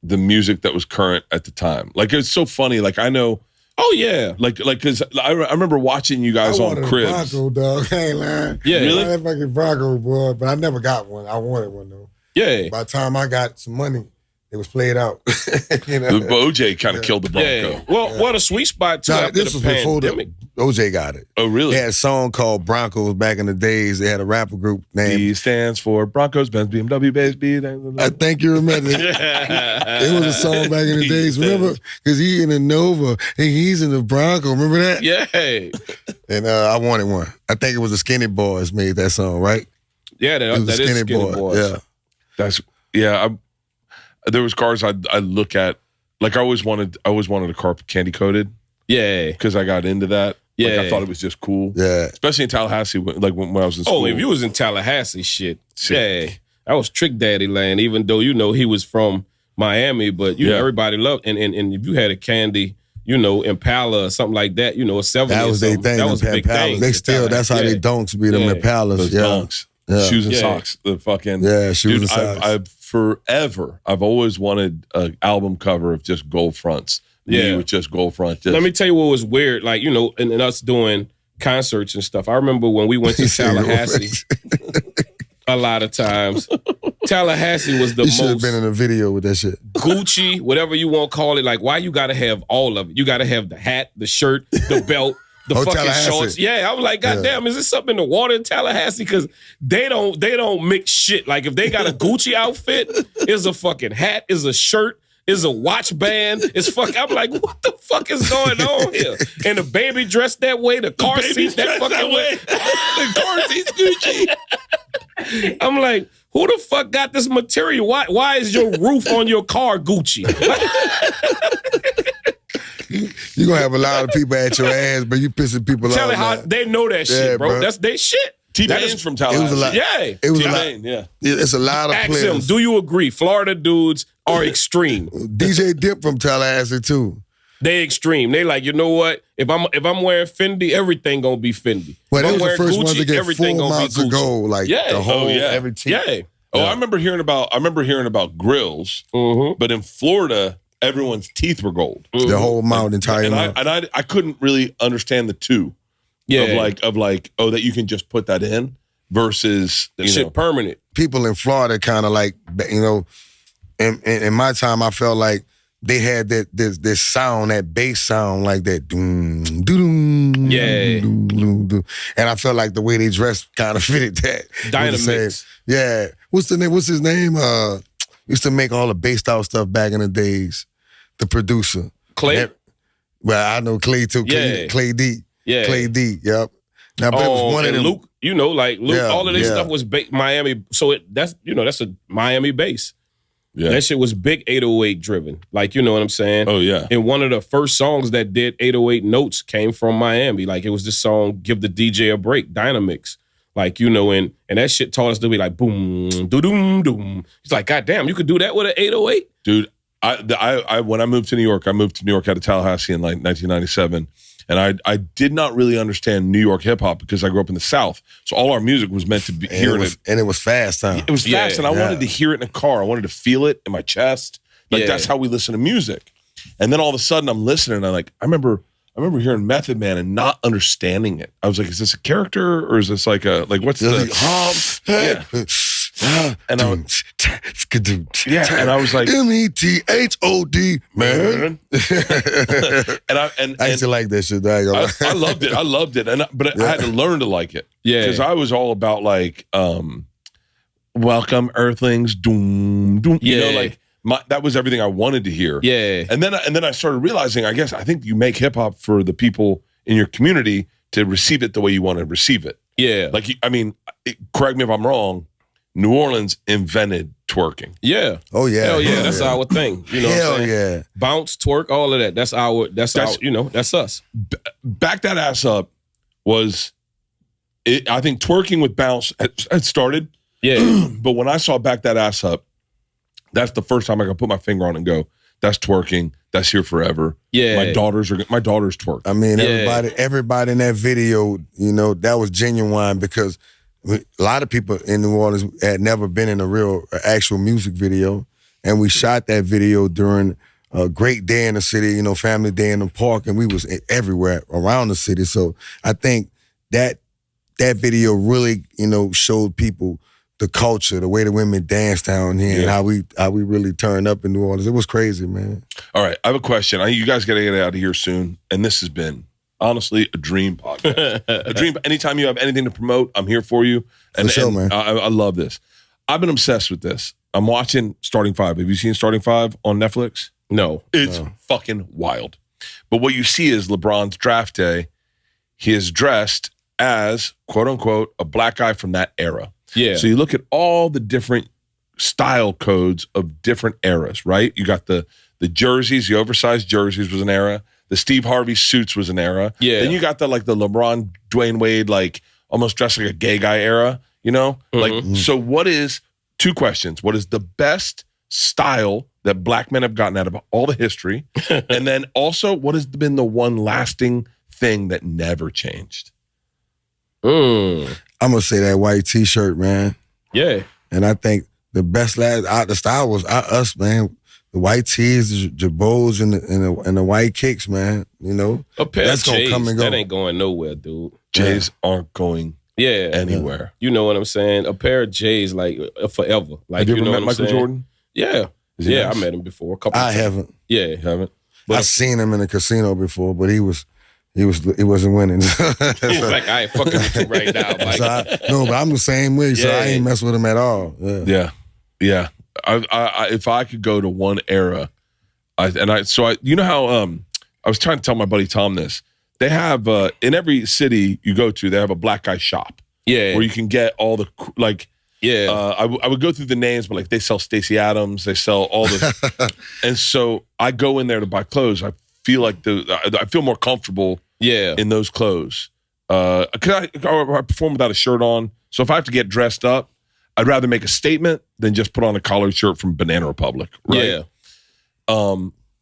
the music that was current at the time? Like, it's so funny. Like, I know. Oh, yeah. Like, because I remember watching you guys on Cribs. Bronco, dog. I ain't lying. Yeah. Really? I had a fucking Bronco, boy, but I never got one. I wanted one, though. Yeah. By the time I got some money, it was played out. OJ kind of killed the Bronco. Yeah. Well, what a sweet spot, too, after this the was before pandemic. OJ got it. Oh, really? They had a song called Broncos back in the days. They had a rapper group named... B stands for Broncos, Benz, BMW, Benz, B. I think you remember it. It was a song back in the days. Remember? Because he in the Nova and he's in the Bronco. Remember that? Yeah. And I wanted one. I think it was the Skinny Boys made that song, right? Yeah, that is Skinny Boys. Yeah. There was cars I'd look at. Like, I always wanted a car candy coated. Yeah. Because I got into that. Yeah. Like, I thought it was just cool. Yeah. Especially in Tallahassee, when I was in school. Oh, if you was in Tallahassee, shit. Yeah. That was Trick Daddy land, even though, he was from Miami, but, everybody loved, and if you had a candy, Impala or something like that, a 7. That was their thing. That was a big thing. They still, that's how they donks be, them Impalas. Those donks. Yeah. Shoes and socks. The fucking... Yeah, shoes and socks. I've always wanted an album cover of just gold fronts. Yeah. With just gold front. Let me tell you what was weird. Like, and us doing concerts and stuff. I remember when we went to Tallahassee, a lot of times, Tallahassee was the most... You should have been in a video with that shit. Gucci, whatever you want to call it. Like, why you got to have all of it? You got to have the hat, the shirt, the belt, the fucking shorts. Yeah, I was like, God damn, is this something in the water in Tallahassee? Because they don't mix shit. Like, if they got a Gucci outfit, it's a fucking hat, it's a shirt, is a watch band. It's I'm like, what the fuck is going on here? And the baby dressed that way, the car seat that fucking way. The car seat's Gucci. I'm like, who the fuck got this material? Why is your roof on your car Gucci? You're going to have a lot of people at your ass, but you pissing people off. Tell it how they know that shit, bro. That's their shit. T-Pain's from Tallahassee. It was a lot. Yeah. It was T-Pain, a lot. Yeah. It's a lot of Ask players. him, do you agree? Florida dudes are extreme. DJ Dip from Tallahassee too. They extreme. They like, you know what? If I'm wearing Fendi, everything gonna be Fendi. Well, they if was I'm the first Gucci, ones to get everything full gonna amounts be of Gucci. gold, like the whole every team. Yeah. Oh, I remember hearing about grills, but in Florida, everyone's teeth were gold. The whole mouth, entire mouth. And I couldn't really understand the two. Yeah. Of like, oh, that you can just put that in versus shit permanent. People in Florida kind of like, in my time, I felt like they had this sound, that bass sound, like that doom, doom, Yeah. doom, doom, doom. And I felt like the way they dressed kind of fitted that. Dynamics. Yeah. What's the name? What's his name? Used to make all the bassed out stuff back in the days. The producer. Clay? Well, I know Clay too. Clay D. Yeah. Clay D. Yep. Now, but it was one of them. Luke, Luke, all of this stuff was Miami. So that's a Miami base. Yeah. That shit was big 808 driven. Like, you know what I'm saying? Oh, yeah. And one of the first songs that did 808 notes came from Miami. Like, it was this song, Give the DJ a Break, Dynamics. Like, and that shit taught us to be like, boom, doo-doom, doom. It's like, God damn, you could do that with an 808? Dude, I when I moved to New York out of Tallahassee in like 1997. And I did not really understand New York hip hop because I grew up in the South. So all our music was meant to be hearing it. And it was fast, huh? It was fast, and I wanted to hear it in a car. I wanted to feel it in my chest. Like that's how we listen to music. And then all of a sudden I'm listening, and I remember hearing Method Man and not understanding it. I was like, is this a character or is this like what's the And I was like, METHOD, man. I used to like that shit. I loved it. I had to learn to like it. Yeah, because I was all about like, welcome Earthlings, doom, doom. Yeah, like that was everything I wanted to hear. Yeah, and then I started realizing, I think you make hip hop for the people in your community to receive it the way you want to receive it. Yeah, like correct me if I'm wrong. New Orleans invented twerking. Yeah. Oh yeah. Hell yeah. That's our thing. You know what I'm Hell saying? yeah. Bounce, twerk, all of that. That's our, you know, that's us. Back That Ass Up was, I think twerking with bounce had started. Yeah. But when I saw Back That Ass Up, that's the first time I could put my finger on it and go, that's twerking. That's here forever. Yeah. My daughters twerk. I mean, everybody in that video, you know, that was genuine because a lot of people in New Orleans had never been in a real, actual music video. And we shot that video during a great day in the city, you know, family day in the park, and we was everywhere around the city. So I think that video really, you know, showed people the culture, the way the women dance down here, and how we really turned up in New Orleans. It was crazy, man. All right, I have a question. You guys got to get out of here soon, and this has been honestly a dream podcast. A dream. Anytime you have anything to promote, I'm here for you. And, for sure, man. I love this. I've been obsessed with this. I'm watching Starting Five. Have you seen Starting Five on Netflix? No. It's fucking wild. But what you see is LeBron's draft day. He is dressed as, quote unquote, a black guy from that era. Yeah. So you look at all the different style codes of different eras, right? You got the jerseys, the oversized jerseys was an era. The Steve Harvey suits was an era. Yeah. Then you got the LeBron, Dwayne Wade, like almost dressed like a gay guy era, you know? So what is, two questions. What is the best style that black men have gotten out of all the history? And then also, what has been the one lasting thing that never changed? I'm going to say that white T-shirt, man. Yeah. And I think the best the style was us, man. The white tees, the jabots, and the white kicks, man. You know, a pair that's of gonna J's, come and go. That ain't going nowhere, dude. Jays aren't going anywhere. You know what I'm saying? A pair of J's, like forever. Like, have you ever know met what Michael I'm saying? Jordan? Yeah. Yeah, nice? I met him before a couple I times. haven't. Yeah. You haven't? I've seen him in a casino before, but he wasn't winning. He's like, I ain't fucking with you right now, Mike. No, but I'm the same way, so I ain't mess with him at all. Yeah. I if I could go to one era, you know how I was trying to tell my buddy Tom this. They have in every city you go to, they have a black guy shop. Yeah, where you can get all the like. Yeah, I would go through the names, but like they sell Stacey Adams, they sell all the, and so I go in there to buy clothes. I feel like I feel more comfortable. In those clothes, because I perform without a shirt on. So if I have to get dressed up, I'd rather make a statement than just put on a collared shirt from Banana Republic. Right? Yeah.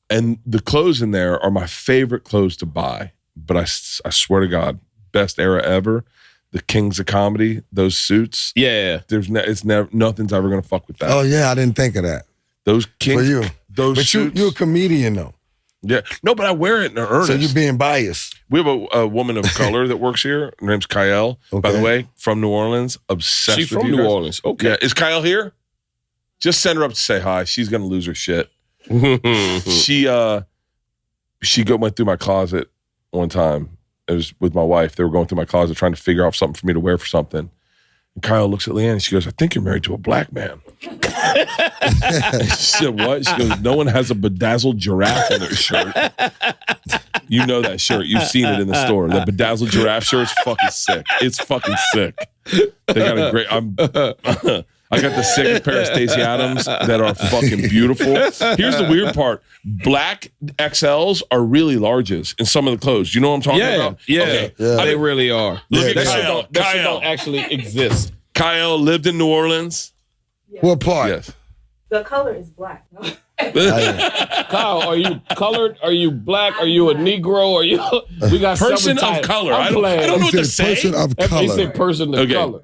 And the clothes in there are my favorite clothes to buy. But I swear to God, best era ever. The Kings of Comedy, those suits. Yeah. Nothing's ever gonna fuck with that. Oh yeah, I didn't think of that. Those Kings. For you. Those but suits. You're a comedian though. Yeah. No, but I wear it in earnest. So you're being biased. We have a woman of color that works here. Her name's Kyle, by the way, from New Orleans. Obsessed She's with from you New guys. Orleans. Okay. Yeah. Is Kyle here? Just send her up to say hi. She's going to lose her shit. She went through my closet one time. It was with my wife. They were going through my closet trying to figure out something for me to wear for something. And Kyle looks at Leanne and she goes, I think you're married to a black man. She said, what? She goes, no one has a bedazzled giraffe in their shirt. You know that shirt. You've seen it in the store. The bedazzled giraffe shirt's fucking sick. It's fucking sick. They got a great, I got the sickest pair of Stacey Adams that are fucking beautiful. Here's the weird part. Black XLs are really larges in some of the clothes. You know what I'm talking about? Yeah. Okay. They really are. Look at Kyle. That shit don't actually exist. Kyle lived in New Orleans. Yeah. What part? Yes. The color is black. Kyle, are you colored? Are you black? Are you a Negro? Are you? We got person of color. I don't know what to say. Person of color. He said person of color.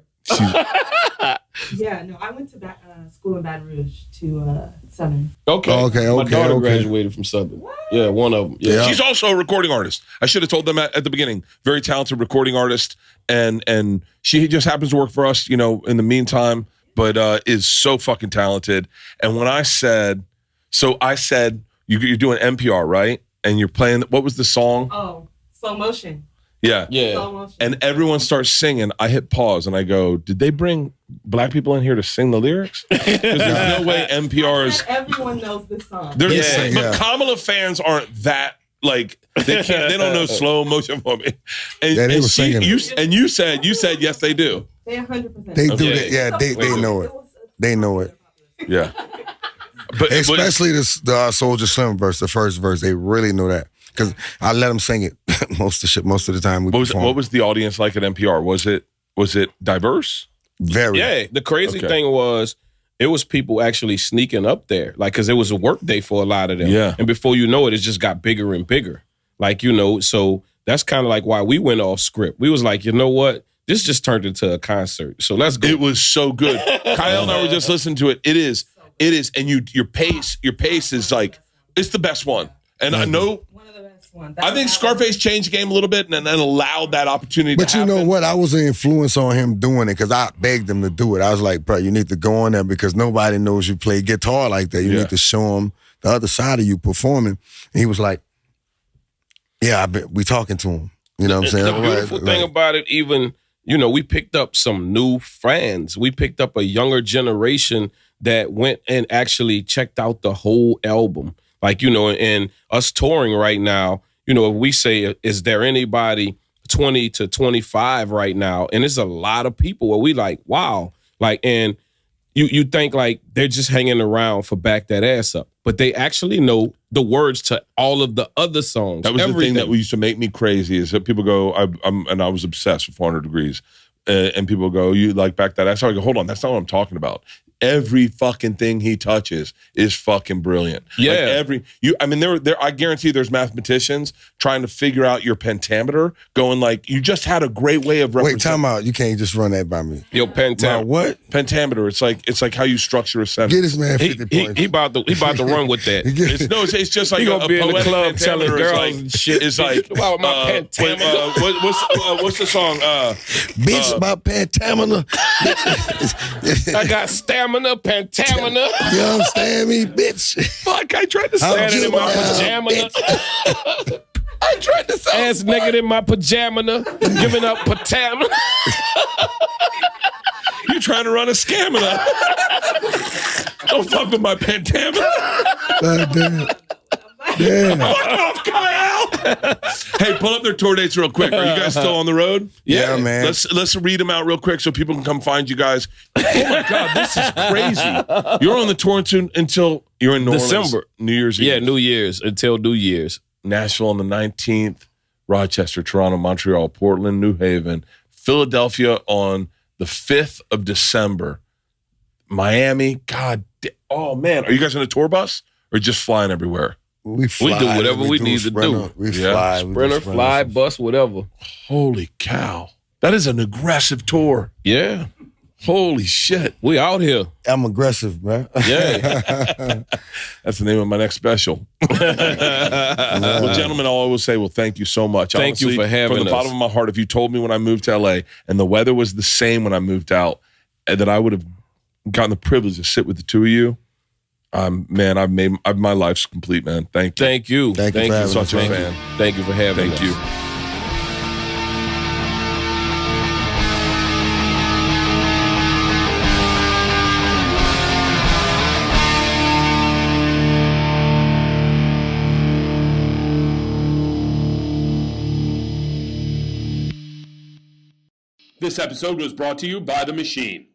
Yeah, no, I went to school in Baton Rouge to Southern. Okay. My daughter graduated from Southern. What? Yeah, one of them. Yeah. She's also a recording artist. I should have told them at the beginning. Very talented recording artist, and she just happens to work for us, you know, in the meantime, but is so fucking talented. And when I said, you're doing NPR, right? And you're playing, what was the song? Oh, Slow Motion. Yeah. Slow Motion. And everyone starts singing. I hit pause and I go, did they bring black people in here to sing the lyrics? Because there's no way NPR's. Everyone knows this song. But Kamala fans aren't that, like, they don't know Slow Motion for me. And, they were singing you said yes, they do. They 100%. They do Okay. that. Yeah, they know it. They know it. Yeah. But Especially the Soulja Slim verse, the first verse. They really know that. Because I let them sing it most of the time. what was the audience like at NPR? Was it diverse? Very. Yeah, the crazy thing was it was people actually sneaking up there, like, because it was a work day for a lot of them. Yeah. And before you know it, it just got bigger and bigger. Like, you know, so that's kind of like why we went off script. We was like, you know what? This just turned into a concert. So let's go. It was so good. Kyle and I were just listening to it. It is, and your pace is like, it's the best one. And I know, One of the best ones. I think Scarface changed the game a little bit and then allowed that opportunity But to you happen. know what? I was an influence on him doing it because I begged him to do it. I was like, bro, you need to go on there because nobody knows you play guitar like that. You need to show them the other side of you performing. And he was like, yeah, we talking to him. You know what I'm saying? The beautiful thing about it, even, you know, we picked up some new fans. We picked up a younger generation that went and actually checked out the whole album. Like, you know, and us touring right now, you know, if we say, is there anybody 20 to 25 right now? And it's a lot of people where we like, wow. Like, and you think like they're just hanging around for Back That Ass Up. But they actually know the words to all of the other songs. That was the thing that used to make me crazy is that people go, I was obsessed with 400 Degrees. And people go, you like Back That Ass? I go, hold on, that's not what I'm talking about. Every fucking thing he touches is fucking brilliant. Yeah. Like I guarantee there's mathematicians trying to figure out your pentameter, going like, you just had a great way of representing. Wait, time out. You can't just run that by me. Yo, My pentameter. what? Pentameter. It's like how you structure a sentence. Get this man 50 points. He about to run with that. It's just like He gonna a be in the poetic club telling pentameter is girls like, and shit. It's like Wow, my pentameter. What's the song? Bitch, my pentamina. I got stamina, pentamina. You understand me, bitch? Fuck! I tried to say I'll it Standing in in my my. pajama. I tried to say Ass naked in my pajama. Giving up patamina. You're trying to run a scamina. Don't fuck with my pentamina. Damn. Damn. Fuck off, Kyle. Hey, pull up their tour dates real quick. Are you guys still on the road? Yeah, man. Let's read them out real quick so people can come find you guys. Oh my God, this is crazy. You're on the tour until you're in New Orleans. December. New Year's Eve. Yeah, New Year's until New Year's. Nashville on the 19th, Rochester, Toronto, Montreal, Portland, New Haven, Philadelphia on the 5th of December, Miami. Oh man, are you guys in a tour bus or just flying everywhere? We fly. do whatever we need to do. We Yeah. fly. we do Sprinter, fly, bus, whatever. Holy cow. That is an aggressive tour. Yeah, Holy shit. we out here. I'm aggressive, man. Yeah. That's the name of my next special. Well, gentlemen, I'll always say, thank you so much. Thank you for having From the us. bottom of my heart, if you told me when I moved to LA and the weather was the same when I moved out, and that I would have gotten the privilege to sit with the two of you, man, my life's complete, man. Thank you. Thank you. Thank you for having Such a us. fan. Thank you for having us. Thank you. This episode was brought to you by The Machine.